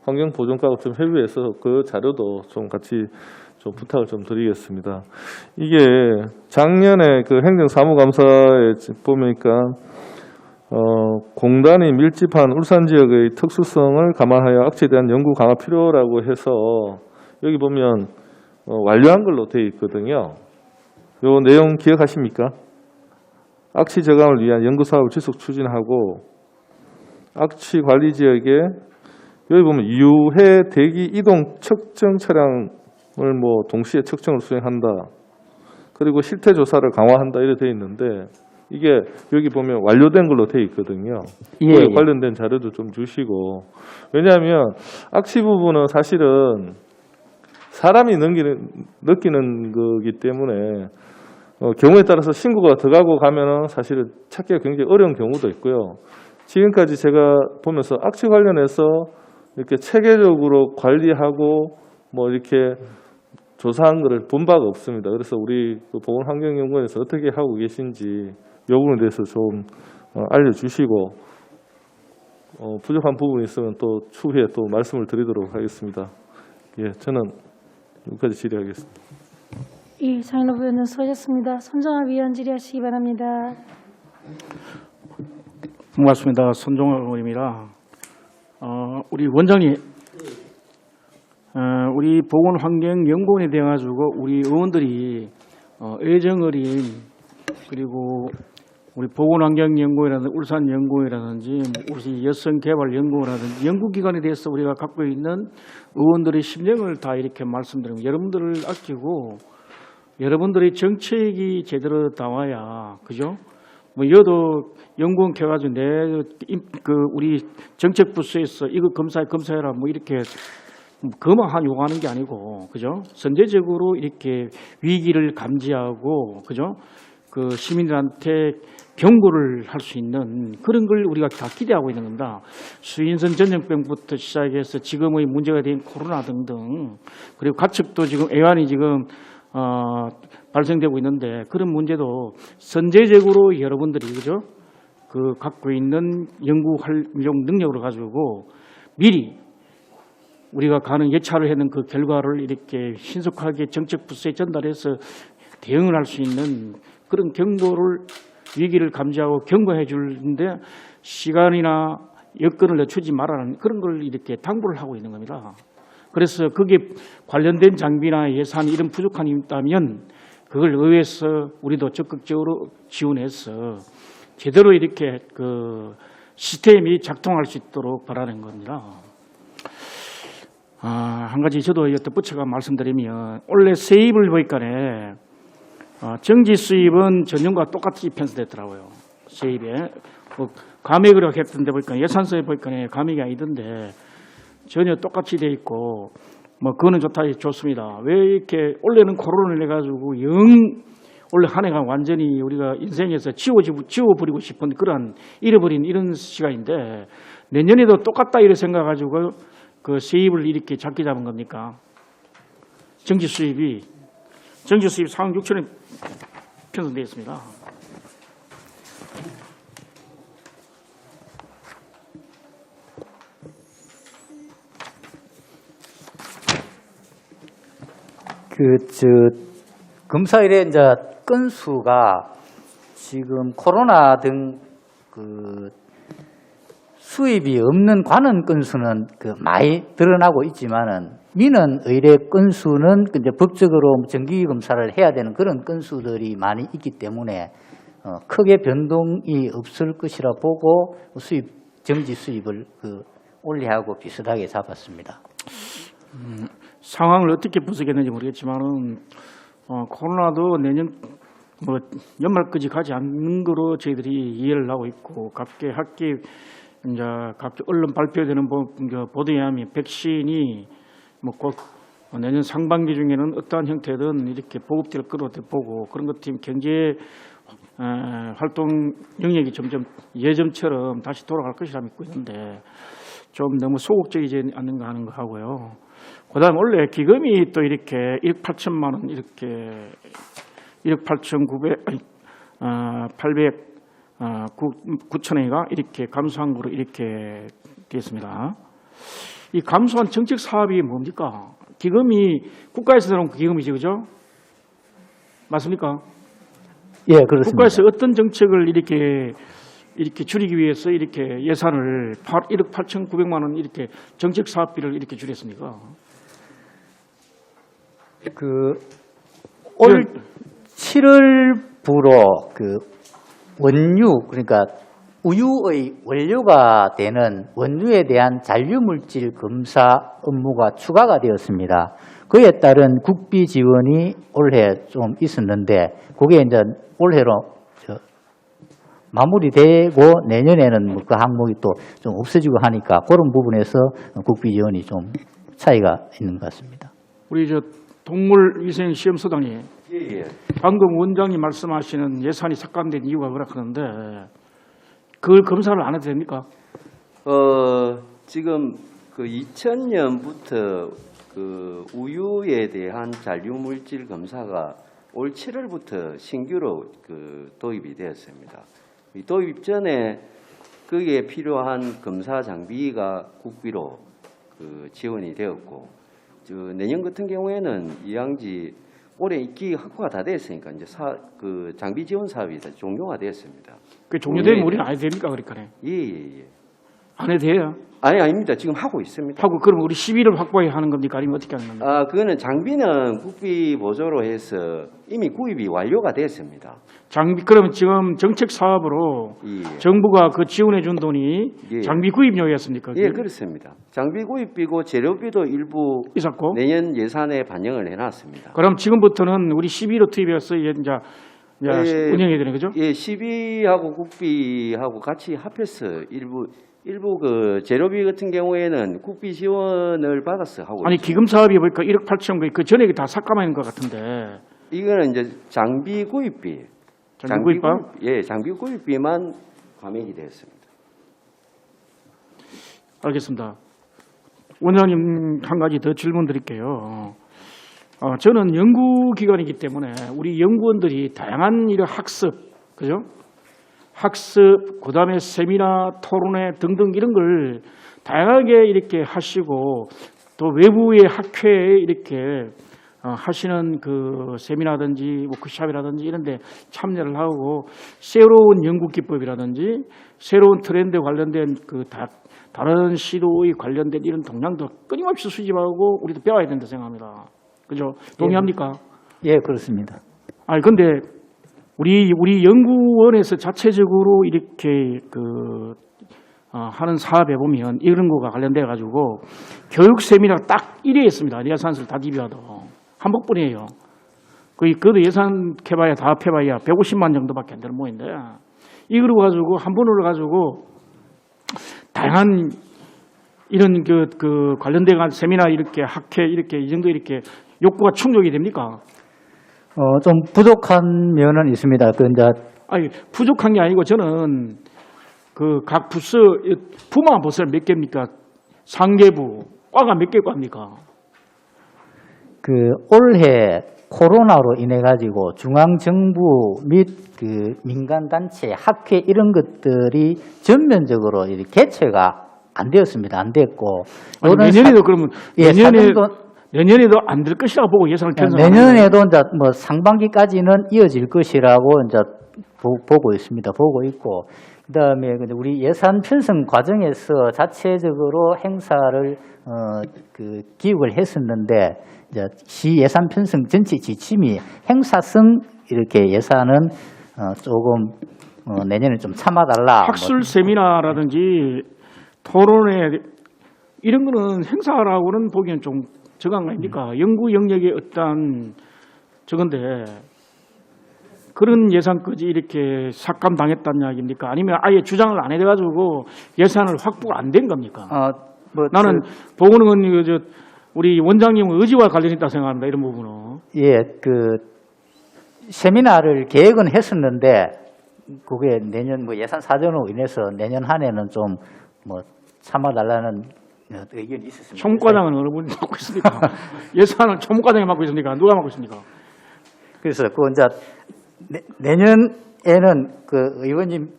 환경보존과하고 좀 협의해서 그 자료도 좀 같이 좀 부탁을 좀 드리겠습니다. 이게 작년에 그 행정사무감사에 보니까 공단이 밀집한 울산 지역의 특수성을 감안하여 악취에 대한 연구 강화 필요라고 해서 여기 보면 완료한 걸로 되어 있거든요. 요 내용 기억하십니까? 악취 저감을 위한 연구 사업을 지속 추진하고 악취 관리 지역에 여기 보면 유해 대기 이동 측정 차량을 뭐 동시에 측정을 수행한다. 그리고 실태 조사를 강화한다 이렇게 되어 있는데 이게 여기 보면 완료된 걸로 되어 있거든요. 예. 관련된 자료도 좀 주시고 왜냐하면 악취 부분은 사실은 사람이 느끼는 거기 때문에 경우에 따라서 신고가 들어가고 가면은 사실은 찾기가 굉장히 어려운 경우도 있고요. 지금까지 제가 보면서 악취 관련해서 이렇게 체계적으로 관리하고 뭐 이렇게 조사한 것을 본 바가 없습니다. 그래서 우리 보건환경연구원에서 어떻게 하고 계신지 이 부분에 대해서 좀 알려주시고 부족한 부분이 있으면 또 추후에 또 말씀을 드리도록 하겠습니다. 예, 저는 여기까지 질의하겠습니다. 이 장인호 의원님 수고하셨습니다. 손정아 위원 질의하시기 바랍니다. 고맙습니다. 손종학 의원입니다. 우리 원장님, 우리 보건환경연구원에 대해 가지고 우리 의원들이 애정어린 그리고 우리 보건환경연구원이라든지 울산연구원이라든지 우리 여성개발연구원이라든지 연구기관에 대해서 우리가 갖고 있는 의원들의 심정을 다 이렇게 말씀드리면 여러분들을 아끼고 여러분들의 정책이 제대로 나와야 그죠? 뭐 여도 연구원 켜가지고 우리 정책부서에서 이거 검사해라 뭐 이렇게 그만 요구하는 게 아니고, 그죠? 선제적으로 이렇게 위기를 감지하고, 그죠? 그 시민들한테 경고를 할 수 있는 그런 걸 우리가 다 기대하고 있는 겁니다. 수인선 전염병부터 시작해서 지금의 문제가 된 코로나 등등, 그리고 가축도 지금 애완이 지금 발생되고 있는데, 그런 문제도 선제적으로 여러분들이, 그죠? 그 갖고 있는 연구 활용 능력으로 가지고 미리 우리가 가는 예찰을 하는 그 결과를 이렇게 신속하게 정책 부서에 전달해서 대응을 할 수 있는 그런 경고를, 위기를 감지하고 경고해 주는데 시간이나 여건을 늦추지 말라는 그런 걸 이렇게 당부를 하고 있는 겁니다. 그래서 거기에 관련된 장비나 예산 이런 부족함이 있다면 그걸 의회에서 우리도 적극적으로 지원해서 제대로 이렇게 그 시스템이 작동할 수 있도록 바라는 겁니다. 한 가지 저도 덧붙여가 말씀드리면, 원래 세입을 보니까네 정지 수입은 전년과 똑같이 편성됐더라고요. 세입에 감액으로 했던데 보니까 예산서에 보니까 감액이 아니던데 전혀 똑같이 돼 있고, 뭐 그거는 좋습니다. 왜 이렇게 원래는 코로나를 해가지고 원래 한 해가 완전히 우리가 인생에서 지워버리고 싶은 그런 잃어버린 이런 시간인데 내년에도 똑같다 이렇게 생각가지고 그 세입을 이렇게 작게 잡은 겁니까? 정지 수입 4억 6천에 편성되어 있습니다. 검사일의 이제 건수가 지금 코로나 등 그 수입이 없는 관원 건수는 많이 드러나고 있지만은 민원 의뢰 건수는 이제 법적으로 정기 검사를 해야 되는 그런 건수들이 많이 있기 때문에 크게 변동이 없을 것이라 보고 정지 수입을 올해하고 비슷하게 잡았습니다. 상황을 어떻게 분석했는지 모르겠지만은 코로나도 내년 뭐 연말까지 가지 않는 거로 저희들이 이해를 하고 있고, 각계 이제 각종 언론 발표되는 보도에 의하면 백신이 뭐 곧 내년 상반기 중에는 어떠한 형태든 이렇게 보급될 거로 보고, 그런 것 때문에 경제 활동 영역이 점점 예전처럼 다시 돌아갈 것이라 믿고 있는데 좀 너무 소극적이지 않는가 하는 거 하고요. 그다음 원래 기금이 또 이렇게 1억 8천만 원 이렇게 1억 9천원이가 이렇게 감소한 거로 이렇게 되었습니다. 이 감소한 정책 사업이 뭡니까? 기금이 국가에서 들어온 기금이죠, 그죠? 맞습니까? 예, 그렇습니다. 국가에서 어떤 정책을 이렇게 줄이기 위해서 이렇게 예산을 1억 8,900만 원 이렇게 정책 사업비를 이렇게 줄였습니까? 올 7월부로 원유, 그러니까 우유의 원료가 되는 원유에 대한 잔류물질 검사 업무가 추가가 되었습니다. 그에 따른 국비 지원이 올해 좀 있었는데 그게 이제 올해로 마무리되고 내년에는 그 항목이 또 좀 없어지고 하니까 그런 부분에서 국비 지원이 좀 차이가 있는 것 같습니다. 우리 동물위생시험소장님, 방금 원장님 말씀하시는 예산이 삭감된 이유가 그렇다는데 그걸 검사를 안 해도 됩니까? 지금 2000년부터 우유에 대한 잔류물질 검사가 올 7월부터 신규로 도입이 되었습니다. 이 도입 전에 거기에 필요한 검사 장비가 국비로 지원이 되었고, 내년 같은 경우에는 이양지 올해 입기 확보가 다 됐으니까 이제 장비 지원 사업이 다 종료가 되었습니다. 그 종료되면 우리는 안 해도 됩니까? 그러니까 예. 안 해도 돼요? 아닙니다. 지금 하고 있습니다. 하고 그럼 우리 11월 확보해 하는 겁니까? 아니면 어떻게 하는 겁니까? 그거는 장비는 국비 보조로 해서 이미 구입이 완료가 됐습니다. 장비, 그러면 지금 정책 사업으로 정부가 지원해 준 돈이 장비 구입료였습니까? 예, 그렇습니다. 장비 구입비고 재료비도 일부 있었고, 내년 예산에 반영을 해놨습니다. 그럼 지금부터는 우리 11호 투입해서 이제 예, 운영해야 되는 거죠? 예, 시비하고 국비하고 같이 합해서 일부 그 재료비 같은 경우에는 국비 지원을 받아서 하고 아니 있습니다. 기금 사업이 보니까 1억 8천 그 전에 다 삭감하는 것 같은데. 이거는 이제 장비 구입비, 장비 구입방? 장비 구입비만 감액이 되었습니다. 알겠습니다. 원장님 한 가지 더 질문 드릴게요. 저는 연구기관이기 때문에 우리 연구원들이 다양한 이런 학습, 그죠? 학습, 그 다음에 세미나, 토론회 등등 이런 걸 다양하게 이렇게 하시고 또 외부의 학회에 이렇게 하시는 그 세미나든지 워크숍이라든지 이런 데 참여를 하고 새로운 연구 기법이라든지 새로운 트렌드 관련된 그 다른 시도에 관련된 이런 동향도 끊임없이 수집하고 우리도 배워야 된다 생각합니다. 그죠? 동의합니까? 예, 그렇습니다. 아니 근데 우리 연구원에서 자체적으로 이렇게 하는 사업에 보면 이런 거가 관련돼 가지고 교육 세미나 딱 1회 했습니다. 예산을 다 디비하도 한복뿐이에요. 그래도 예산 해봐야 다 합해봐야 150만 정도밖에 안 되는 모인데 이걸 가지고 한 번으로 가지고 다양한 이런 그 관련돼 간 세미나 이렇게 학회 이렇게 이 정도 이렇게 욕구가 충족이 됩니까? 좀 부족한 면은 있습니다. 아니 부족한 게 아니고 저는 그 각 부서 부만 벌써 몇 개입니까? 상계부 과가 몇 개 과입니까? 올해 코로나로 인해 가지고 중앙 정부 및 민간 단체 학회 이런 것들이 전면적으로 이렇게 개최가 안 되었습니다. 안 됐고 아니, 내년에도 그러면 내년에도 안 될 것이라고 보고 예산을 편성하는 내년에도 이제 뭐 상반기까지는 이어질 것이라고 이제 보고 있습니다. 보고 있고 그다음에 우리 예산 편성 과정에서 자체적으로 행사를 기획을 했었는데 이제 시 예산 편성 전체 지침이 행사성 이렇게 예산은 조금 내년에 좀 참아달라. 학술 세미나라든지 토론회 이런 거는 행사라고는 보기엔 좀 적은 거 아닙니까? 연구 영역의 어떤 저건데 그런 예산까지 이렇게 삭감당했다는 이야기입니까? 아니면 아예 주장을 안 해가지고 예산을 확보가 안 된 겁니까? 나는 보고는 우리 원장님 의지와 관련이 있다고 생각합니다. 이런 부분은. 예, 세미나를 계획은 했었는데 그게 내년 예산 사정으로 인해서 내년 한 해는 좀 참아달라는 의견이 있었습니다. 총무과장은 어느 분이 맡고 있습니까? 예산을 총무과장이 맡고 있습니까? 누가 맡고 있습니까? 그래서 이제 내년에는 의원님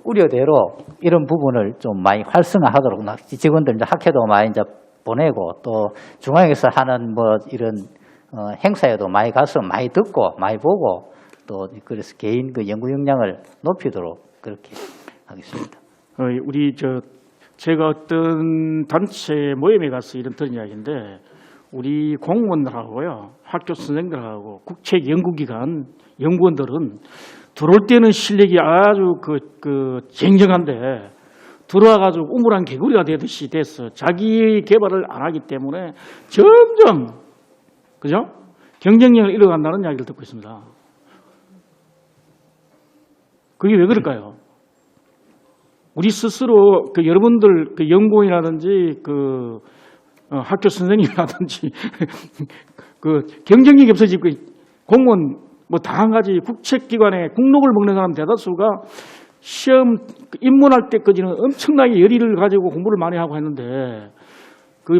우려대로 이런 부분을 좀 많이 활성화하도록 직원들 이제 학회도 많이 이제 보내고 또 중앙에서 하는 이런 행사에도 많이 가서 많이 듣고 많이 보고 또 그래서 개인 연구 역량을 높이도록 그렇게 하겠습니다. 제가 어떤 단체 모임에 가서 이런 들은 이야기인데 우리 공무원들하고요 학교 선생들하고 국책 연구기관 연구원들은 들어올 때는 실력이 아주 쟁쟁한데 들어와가지고 우물안 개구리가 되듯이 돼서 자기 개발을 안 하기 때문에 점점 그죠? 경쟁력을 잃어간다는 이야기를 듣고 있습니다. 그게 왜 그럴까요? 우리 스스로 여러분들 연구원이라든지 학교 선생님이라든지 경쟁력이 없어지고 공무원 다 한 가지 국책기관에 국록을 먹는 사람 대다수가 시험 입문할 때까지는 엄청나게 열의를 가지고 공부를 많이 하고 했는데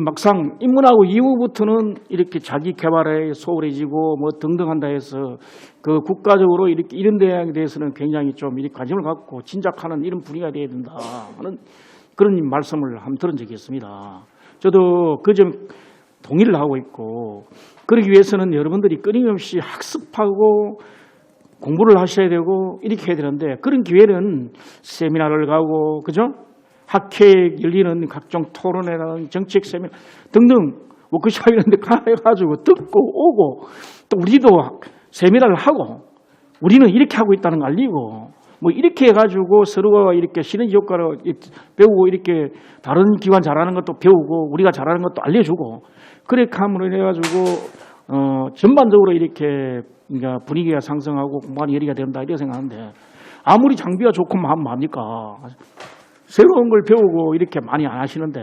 막상 입문하고 이후부터는 이렇게 자기 개발에 소홀해지고 등등 한다 해서 국가적으로 이런 데에 대해서는 굉장히 좀 관심을 갖고 진작하는 이런 분위기가 되어야 된다 하는 그런 말씀을 한번 들은 적이 있습니다. 저도 그 점 동의를 하고 있고 그러기 위해서는 여러분들이 끊임없이 학습하고 공부를 하셔야 되고 이렇게 해야 되는데 그런 기회는 세미나를 가고 그죠? 학회에 열리는 각종 토론회나 정책 세미나 등등 워크숍 이런 데 가가지고 듣고 오고 또 우리도 세미나를 하고 우리는 이렇게 하고 있다는 거 알리고 이렇게 해가지고 서로가 이렇게 시너지 효과를 배우고 이렇게 다른 기관 잘하는 것도 배우고 우리가 잘하는 것도 알려주고 그렇게 함으로 해가지고 전반적으로 이렇게 그러니까 분위기가 상승하고 공간 열의가 된다 이렇게 생각하는데 아무리 장비가 좋고 하면 뭡니까? 새로운 걸 배우고 이렇게 많이 안 하시는데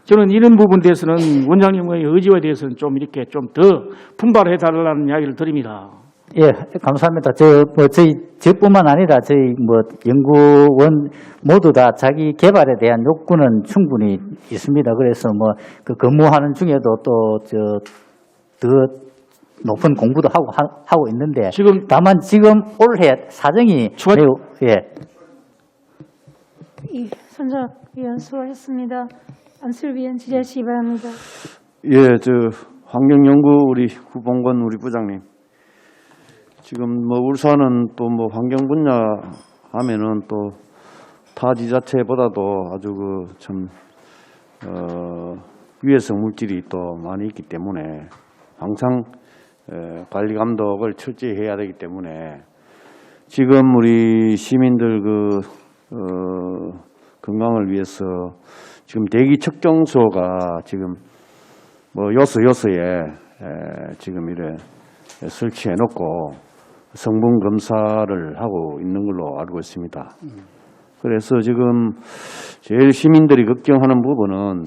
저는 이런 부분에 대해서는 원장님의 의지에 대해서는 좀 이렇게 좀 더 분발해 달라는 이야기를 드립니다. 예, 감사합니다. 저뿐만 아니라 저희 연구원 모두 다 자기 개발에 대한 욕구는 충분히 있습니다. 그래서 그 근무하는 중에도 또 더 높은 공부도 하고 있는데 다만 지금 올해 사정이 매우 이 선정위원 수고하셨습니다. 안슬위원 지지하시기 바랍니다. 예, 환경연구 우리 구봉건 우리 부장님. 지금 울산은 또 환경 분야 하면은 또 타 지자체보다도 아주 위해성 물질이 또 많이 있기 때문에 항상 관리 감독을 철저히 해야 되기 때문에 지금 우리 시민들 건강을 위해서 지금 대기 측정소가 지금 요소에 지금 이래 설치해 놓고 성분 검사를 하고 있는 걸로 알고 있습니다. 그래서 지금 제일 시민들이 걱정하는 부분은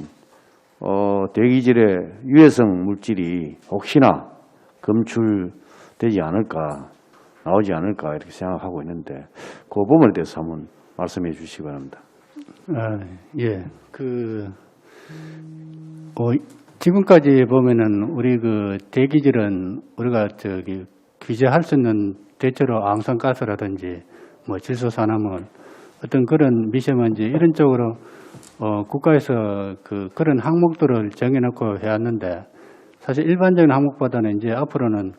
대기질의 유해성 물질이 혹시나 검출되지 않을까, 나오지 않을까 이렇게 생각하고 있는데 그 부분에 대해서 한번 말씀해 주시기 바랍니다. 예, 지금까지 보면은 우리 대기질은 우리가 규제할 수 있는 대체로 앙상가스라든지 질소산화물 어떤 그런 미세먼지 이런 쪽으로 국가에서 그런 항목들을 정해놓고 해왔는데 사실 일반적인 항목보다는 이제 앞으로는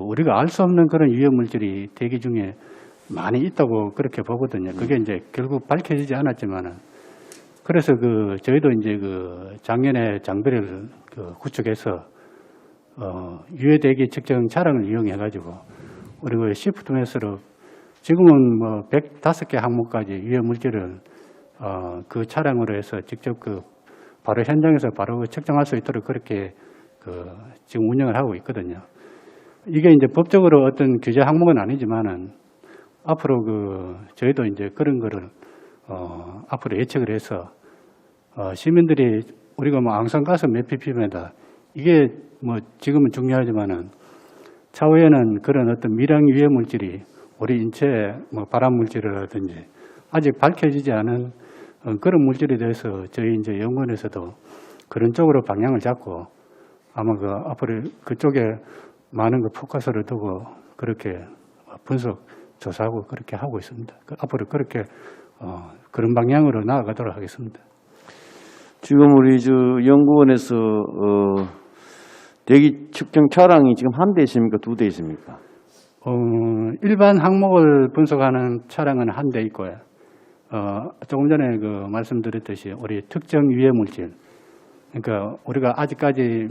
우리가 알 수 없는 그런 유해 물질이 대기 중에 많이 있다고 그렇게 보거든요. 그게 이제 결국 밝혀지지 않았지만은 그래서 저희도 이제 작년에 장비를 구축해서 유해 대기 측정 차량을 이용해 가지고 우리 시프트 메스로 지금은 105개 항목까지 유해 물질을 그 차량으로 해서 직접 바로 현장에서 바로 측정할 수 있도록 그렇게 지금 운영을 하고 있거든요. 이게 이제 법적으로 어떤 규제 항목은 아니지만은 앞으로 저희도 이제 그런 거를 앞으로 예측을 해서 시민들이 우리가 앙상가스 몇 ppm이다 이게 지금은 중요하지만은 차후에는 그런 어떤 미량 유해 물질이 우리 인체에 발암 물질이라든지 아직 밝혀지지 않은 그런 물질에 대해서 저희 이제 연구원에서도 그런 쪽으로 방향을 잡고 아마 앞으로 그쪽에 많은 포커스를 두고 그렇게 분석 조사하고 그렇게 하고 있습니다. 앞으로 그렇게 그런 방향으로 나아가도록 하겠습니다. 지금 우리 연구원에서 대기 측정 차량이 지금 한 대 있습니까? 두 대 있습니까? 일반 항목을 분석하는 차량은 한 대 있고요. 조금 전에 말씀드렸듯이 우리 특정 유해 물질, 그러니까 우리가 아직까지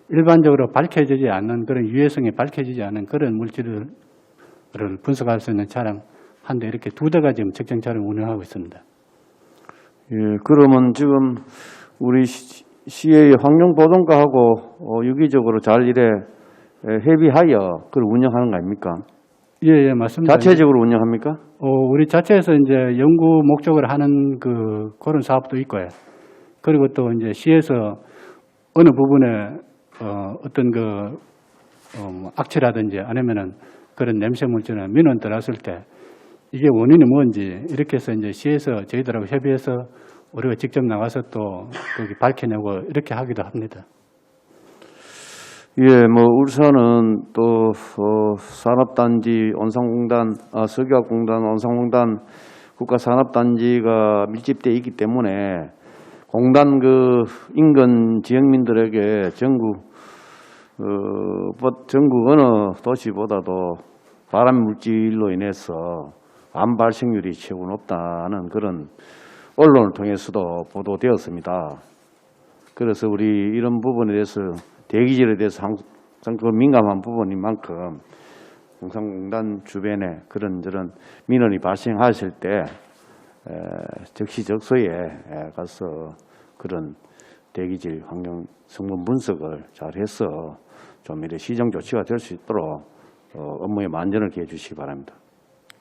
일반적으로 밝혀지지 않는 그런 유해성이 밝혀지지 않은 그런 물질을 분석할 수 있는 차량 한 대 이렇게 두 대가 지금 측정 차량 운영하고 있습니다. 예, 그러면 지금 우리 시의 환경보존과하고 유기적으로 잘 협의하여 그걸 운영하는 거 아닙니까? 예, 맞습니다. 자체적으로 운영합니까? 우리 자체에서 이제 연구 목적을 하는 그런 사업도 있고요. 그리고 또 이제 시에서 어느 부분에 어떤 악취라든지 아니면은 그런 냄새 물질이나 민원 들어왔을 때 이게 원인이 뭔지 이렇게 해서 이제 시에서 저희들하고 협의해서 우리가 직접 나가서 또 거기 밝혀내고 이렇게 하기도 합니다. 예, 울산은 또 산업단지 온산공단, 석유화공단, 온산공단 국가산업단지가 밀집되어 있기 때문에 공단 인근 지역민들에게 전국 어느 도시보다도 발암 물질로 인해서 암 발생률이 최고 높다는 그런 언론을 통해서도 보도되었습니다. 그래서 우리 이런 부분에 대해서 대기질에 대해서 항상 민감한 부분인 만큼 공산공단 주변에 그런저런 민원이 발생하실 때 적시적소에 가서 그런 대기질 환경 성분 분석을 잘 해서 좀 이래 시정 조치가 될 수 있도록 업무에 만전을 기해 주시기 바랍니다.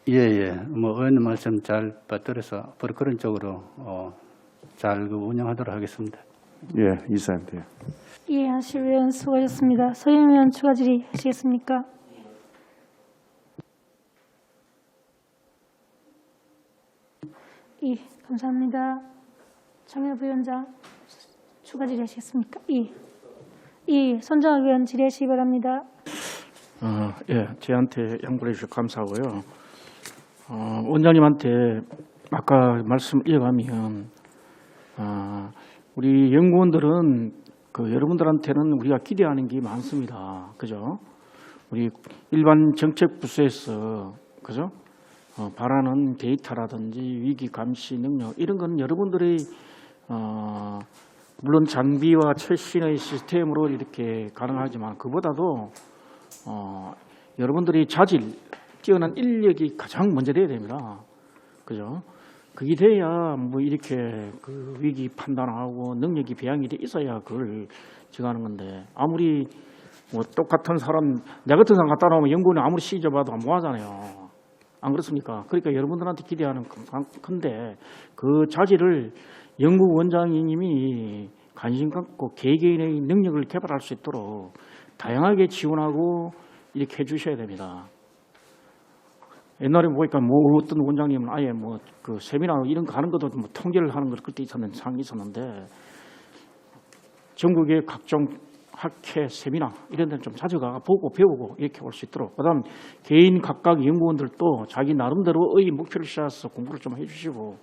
예. 뭐 의원님 말씀 잘 받들어서 앞으로 그런 쪽으로 잘 운영하도록 하겠습니다. 예, 이사입니다. 이해하실 의원 수고하셨습니다. 서영 의원 추가 질의하시겠습니까? 예, 감사합니다. 정혜 부위원장 추가 질의하시겠습니까? 예, 손정학 의원 질의하시기 바랍니다. 예, 저한테 양보해 주셔서 감사하고요. 원장님한테 아까 말씀 이어가면 우리 연구원들은 여러분들한테는 우리가 기대하는 게 많습니다. 그죠? 우리 일반 정책 부서에서 그죠? 바라는 데이터라든지 위기 감시 능력 이런 건 여러분들의 물론 장비와 최신의 시스템으로 이렇게 가능하지만 그보다도 여러분들이 자질, 뛰어난 인력이 가장 먼저 돼야 됩니다. 그죠? 그게 돼야 뭐 이렇게 그 위기 판단하고 능력이 배양이 돼 있어야 그걸 정하는 건데 아무리 뭐 똑같은 사람, 내 같은 사람 갖다 놓으면 연구원이 아무리 시져봐도 뭐 하잖아요. 안 그렇습니까? 그러니까 여러분들한테 기대하는 건데 그 자질을 연구원장님이 관심 갖고 개개인의 능력을 개발할 수 있도록 다양하게 지원하고 이렇게 해주셔야 됩니다. 옛날에 보니까 뭐 어떤 원장님은 아예 뭐 그 세미나 이런 거 하는 것도 뭐 통계를 하는 걸 그때 있었는데 상이 있었는데 전국의 각종 학회 세미나 이런 데는 좀 자주 가 보고 배우고 이렇게 올 수 있도록 그다음 개인 각각 연구원들도 자기 나름대로의 목표를 세워서 공부를 좀 해주시고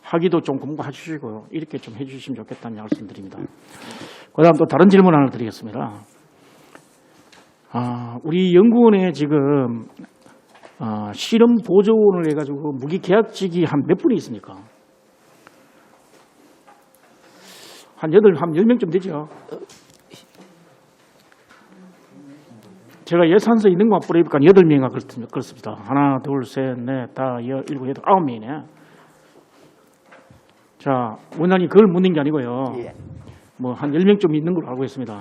학위도 좀 공부해 주시고 이렇게 좀 해주시면 좋겠다는 말씀드립니다. 그다음 또 다른 질문 하나 드리겠습니다. 우리 연구원에 지금 실험 보조원을 해가지고 무기 계약직이 한 몇 분이 있습니까? 한 10명쯤 되죠. 제가 예산서 있는 것만 뿌려보니까 8명이나 그렇습니다. 하나, 둘, 셋, 넷, 다, 7, 8, 9명이네. 자, 원장님 그걸 묻는 게 아니고요. 뭐 한 10명쯤 있는 걸로 알고 있습니다.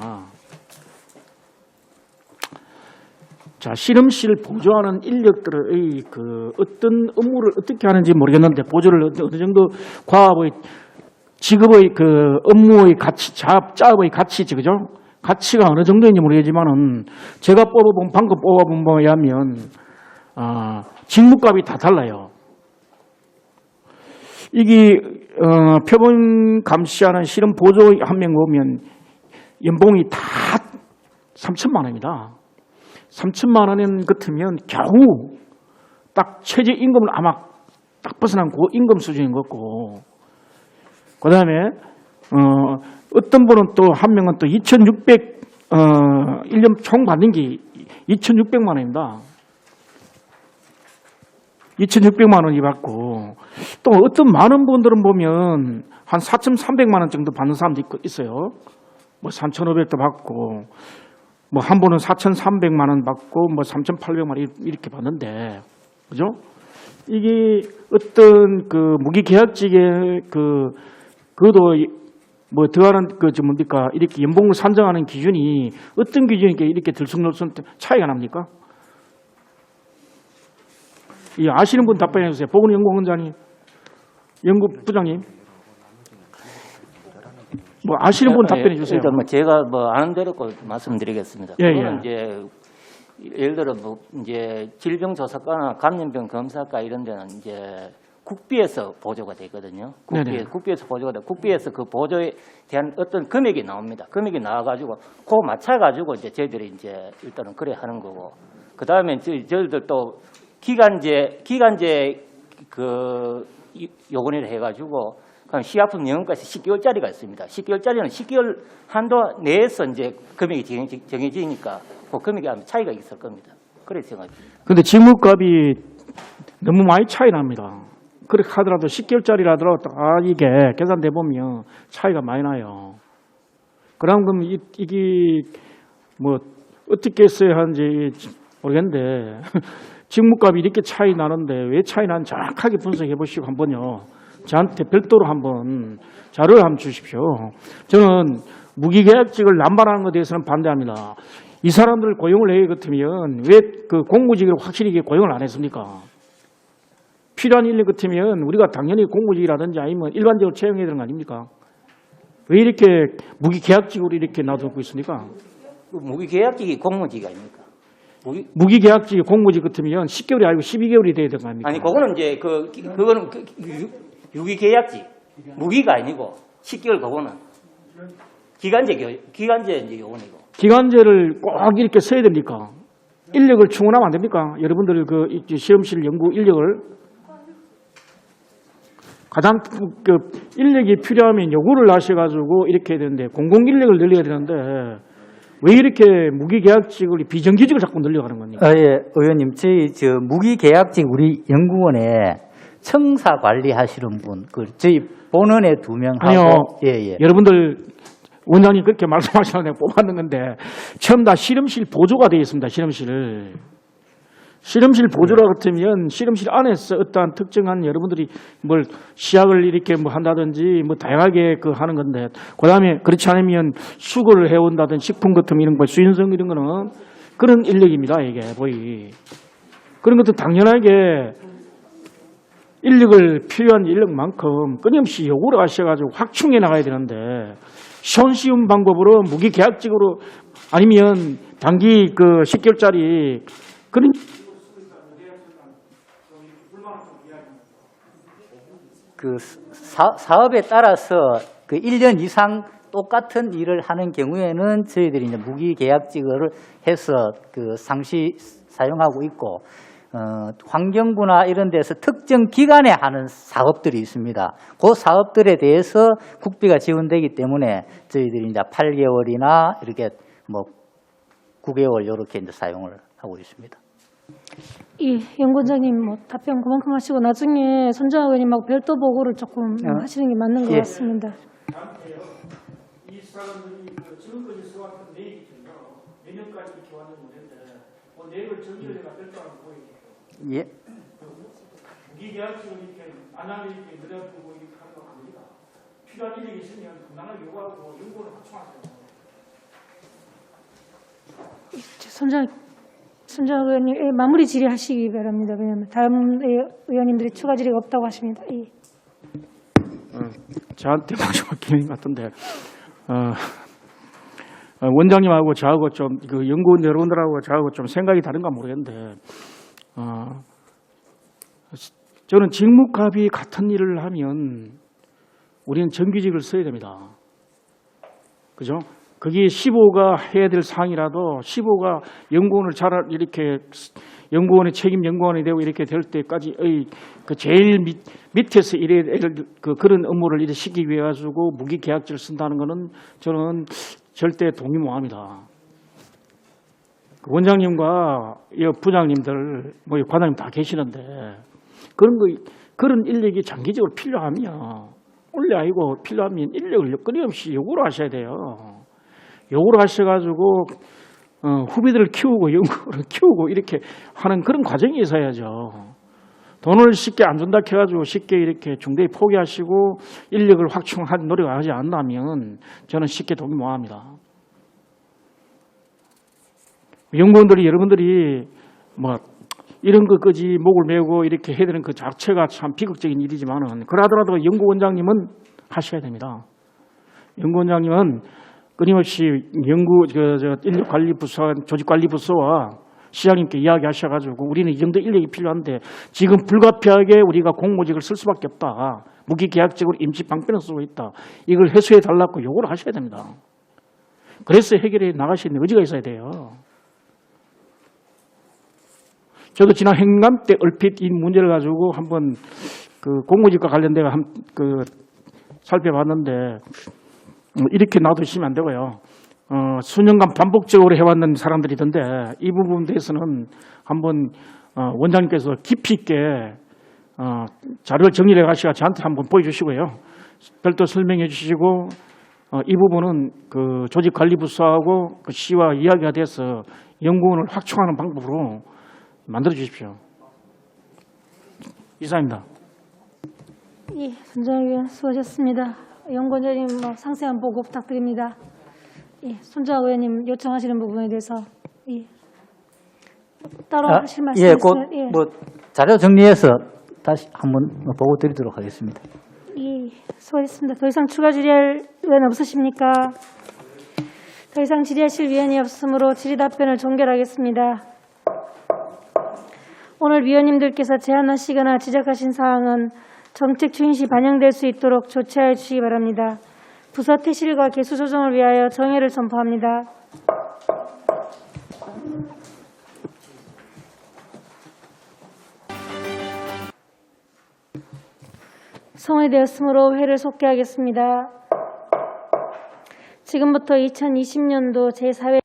자, 실험실 보조하는 인력들의 그 어떤 업무를 어떻게 하는지 모르겠는데 보조를 어느 정도 과업의 직업의 그 업무의 가치, 작업의 가치지, 그죠? 가치가 어느 정도인지 모르겠지만은 제가 방금 뽑아본 바에 하면 직무값이 다 달라요. 이게 표본 감시하는 실험 보조 한 명 보면 연봉이 다 3천만 원입니다. 3천만 원 같으면 겨우 딱 최저임금을 아마 딱 벗어난 그 임금 수준인 것 같고 그 다음에 어떤 분은 또 한 명은 또 1년 총 받는 게 2,600만 원입니다. 2,600만 원이 받고 또 어떤 많은 분들은 보면 한 4,300만 원 정도 받는 사람도 있어요. 뭐 3,500도 받고 뭐 한 분은 4,300만 원 받고 뭐 3,800만 원 이렇게 받는데 그죠? 이게 어떤 그 무기 계약직의 그것도 뭐 더하는 뭡니까 이렇게 연봉을 산정하는 기준이 어떤 기준이니까 이렇게 들쑥날쑥 차이가 납니까? 이 아시는 분 답변해 주세요. 보건연구원장님, 연구부장님. 뭐 아시는 분 답변해 주세요. 일단 뭐 제가 뭐 아는 대로 말씀드리겠습니다. 예, 그거는 이제 예를 들어 뭐 이제 질병조사과나 감염병 검사과 이런 데는 이제 국비에서 보조가 되거든요. 국비에서 보조가 돼. 국비에서 그 보조에 대한 어떤 금액이 나옵니다. 금액이 나와가지고 그거 맞춰가지고 이제 저희들이 이제 일단은 그래 하는 거고. 그 다음에 저희들 또 기간제 그 요건을 해가지고 그럼 시약품 영업까지 10개월짜리가 있습니다. 10개월짜리는 10개월 한도 내에서 이제 금액이 정해지니까 그 금액이 아마 차이가 있을 겁니다. 그래서 생각합니다. 근데 직무값이 너무 많이 차이 납니다. 그렇게 하더라도 10개월짜리라도 이게 계산돼 보면 차이가 많이 나요. 그럼 이게 뭐 어떻게 써야 하는지 모르겠는데 직무값이 이렇게 차이 나는데 왜 차이 나는지 정확하게 분석해 보시고 한번요. 저한테 별도로 한번 자료를 한번 주십시오. 저는 무기계약직을 남발하는 것에 대해서는 반대합니다. 이 사람들 고용을 해야 같으면 왜 그 공무직을 확실히 고용을 안 했습니까? 필요한 인력 같으면 우리가 당연히 공무직이라든지 아니면 일반적으로 채용해야 되는 거 아닙니까? 왜 이렇게 무기계약직으로 이렇게 놔두고 있습니까? 무기계약직이 공무직이 아닙니까? 무기계약직 공무직 같으면 10개월이 아니고 12개월이 돼야 되는 거 아닙니까? 아니 그거는 이제 그거는 유기계약직 무기가 아니고 10개월 그거는 기간제 이제 요원이고. 기간제를 꼭 이렇게 써야 됩니까? 인력을 충원하면 안 됩니까? 여러분들 그 실험실 연구 인력을 가장 그 인력이 필요하면 요구를 하셔가지고 이렇게 해야 되는데 공공 인력을 늘려야 되는데 왜 이렇게 무기계약직을 비정규직을 자꾸 늘려가는 겁니까? 예, 의원님, 저희 무기계약직 우리 연구원에 청사 관리하시는 분, 저희 본원에 2명 하고, 아니요. 예. 여러분들 원장님 그렇게 말씀하시는 내가 뽑았는 건데 처음 다 실험실 보조가 되어 있습니다. 실험실 보조라 같으면 실험실 안에서 어떠한 특정한 여러분들이 뭘 시약을 이렇게 뭐 한다든지 뭐 다양하게 그 하는 건데 그다음에 그렇지 않으면 수거를 해온다든지 식품 같은 이런 거 수인성 이런 거는 그런 인력입니다. 이게 거의 그런 것도 당연하게 인력을 필요한 인력만큼 끊임없이 요구를 하셔가지고 확충해 나가야 되는데 손쉬운 방법으로 무기계약직으로 아니면 단기 그 10개월짜리 그런 그 사업에 따라서 그 1년 이상 똑같은 일을 하는 경우에는 저희들이 이제 무기계약직을 해서 그 상시 사용하고 있고, 환경부나 이런 데서 특정 기간에 하는 사업들이 있습니다. 그 사업들에 대해서 국비가 지원되기 때문에 저희들이 이제 8개월이나 이렇게 뭐 9개월 이렇게 이제 사용을 하고 있습니다. 이 연구원장님 뭐 답변 그만큼 하시고 나중에 손정학 의원님하고 별도 보고를 조금 하시는 게 맞는 것 예. 같습니다. 이 사람들이 지금까지 써왔던 내역이잖아요. 내년까지 이렇게 왔는 문제인데 그 내역을 정리를 해가 별도하는 보이죠. 예. 무기계약직을 이렇게 안 하면 이렇게 늘려두고 이렇게 하는 거 아닙니다. 필요한 일이 있으면 당당하게 요구하고 연구를 확충하세요. 손정학 의원님 마무리 질의하시기 바랍니다. 왜냐하면 다음 의원님들이 추가 질의가 없다고 하십니다. 예. 저한테 마지막 같은데 원장님하고 저하고 좀 그 연구원 여러분들하고 저하고 좀 생각이 다른가 모르겠는데 저는 직무갑이 같은 일을 하면 우리는 정규직을 써야 됩니다. 그죠? 그게 15가 해야 될 사항이라도 15가 연구원을 잘 이렇게 연구원의 책임 연구원이 되고 이렇게 될 때까지의 그 제일 밑에서 그런 업무를 이렇게 시키기 위해 가지고 무기계약직을 쓴다는 것은 저는 절대 동의 못 합니다. 원장님과 부장님들, 뭐 과장님 다 계시는데 그런 인력이 장기적으로 필요하면 원래 아니고 필요하면 인력을 끊임없이 요구를 하셔야 돼요. 요구를 하셔가지고 후배들을 키우고 연구를 키우고 이렇게 하는 그런 과정이 있어야죠. 돈을 쉽게 안 준다 해가지고 쉽게 이렇게 중대에 포기하시고 인력을 확충한 노력을 하지 않는다면 저는 쉽게 동의 못 합니다. 연구원들이 여러분들이 뭐 이런 것까지 목을 메고 이렇게 해야 되는 그 자체가 참 비극적인 일이지만은 그러더라도 연구원장님은 하셔야 됩니다. 연구원장님은 끊임없이 인력관리부서, 조직관리부서와 시장님께 이야기하셔가지고 우리는 이 정도 인력이 필요한데 지금 불가피하게 우리가 공무직을 쓸 수밖에 없다. 무기계약직으로 임시 방편을 쓰고 있다. 이걸 해소해달라고 요구를 하셔야 됩니다. 그래서 해결해 나가실 수 있는 의지가 있어야 돼요. 저도 지난 행감 때 얼핏 이 문제를 가지고 한번 그 공무직과 관련돼 살펴봤는데 이렇게 놔두시면 안 되고요. 수년간 반복적으로 해왔는 사람들이던데 이 부분에 대해서는 한번 원장님께서 깊이 있게 자료를 정리해 가시고 저한테 한번 보여주시고요. 별도 설명해 주시고 이 부분은 그 조직관리부서하고 그 시와 이야기가 돼서 연구원을 확충하는 방법으로 만들어 주십시오. 이상입니다. 예, 손정학 의원 수고하셨습니다. 연구원장님 상세한 보고 부탁드립니다. 예, 손정학 의원님 요청하시는 부분에 대해서 예. 따로 하실 말씀 예, 있으면 곧 자료 정리해서 다시 한번 보고 드리도록 하겠습니다. 예, 수고하셨습니다. 더 이상 추가 질의할 의원 없으십니까? 더 이상 질의하실 위원이 없으므로 질의 답변을 종결하겠습니다. 오늘 위원님들께서 제안하시거나 지적하신 사항은 정책 추진 시 반영될 수 있도록 조치하여 주시기 바랍니다. 부서 퇴실과 개수 조정을 위하여 정회를 선포합니다. 성회되었으므로 회를 속개하겠습니다. 지금부터 2020년도 제4회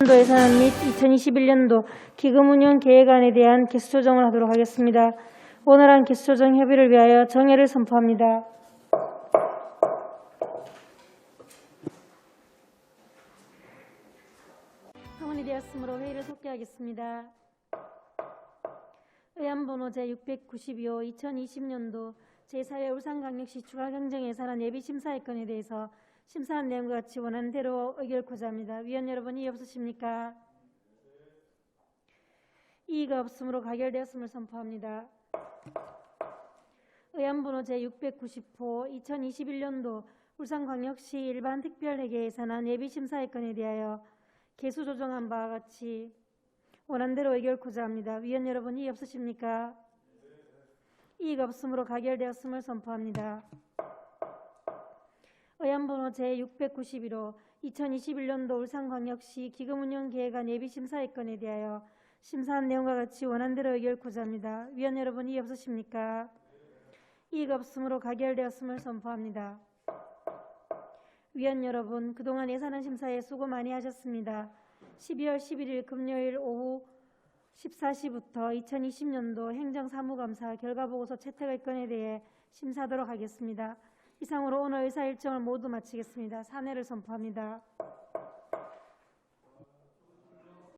예산 및 2021년도 기금운용 계획안에 대한 개수 조정을 하도록 하겠습니다. 원활한 개수 조정 협의를 위하여 정회를 선포합니다. 성원이 되었으므로 회의를 속개하겠습니다. 의안번호 제692호 2020년도 제4회 울산광역시 추가경정예산안 예비심사의 건에 대해서 심사한 내용과 같이 원하는 대로 의결코자 합니다. 위원 여러분, 이의 없으십니까? 이의가 없으므로 가결되었음을 선포합니다. 의안번호 제690호 2021년도 울산광역시 일반특별회계 예산안 예비심사의 건에 대하여 개수 조정한 바와 같이 원하는 대로 의결코자 합니다. 위원 여러분, 이의 없으십니까? 이의가 없으므로 가결되었음을 선포합니다. 의안번호 제691호 2021년도 울산광역시 기금운용계획안 예비심사의 건에 대하여 심사한 내용과 같이 원하는 대로 의결코자 합니다. 위원 여러분, 이의 없으십니까? 이의가 없으므로 가결되었음을 선포합니다. 위원 여러분, 그동안 예산안 심사에 수고 많이 하셨습니다. 12월 11일 금요일 오후 14시부터 2020년도 행정사무감사 결과보고서 채택의 건에 대해 심사하도록 하겠습니다. 이상으로 오늘 의사 일정을 모두 마치겠습니다. 사내를 선포합니다.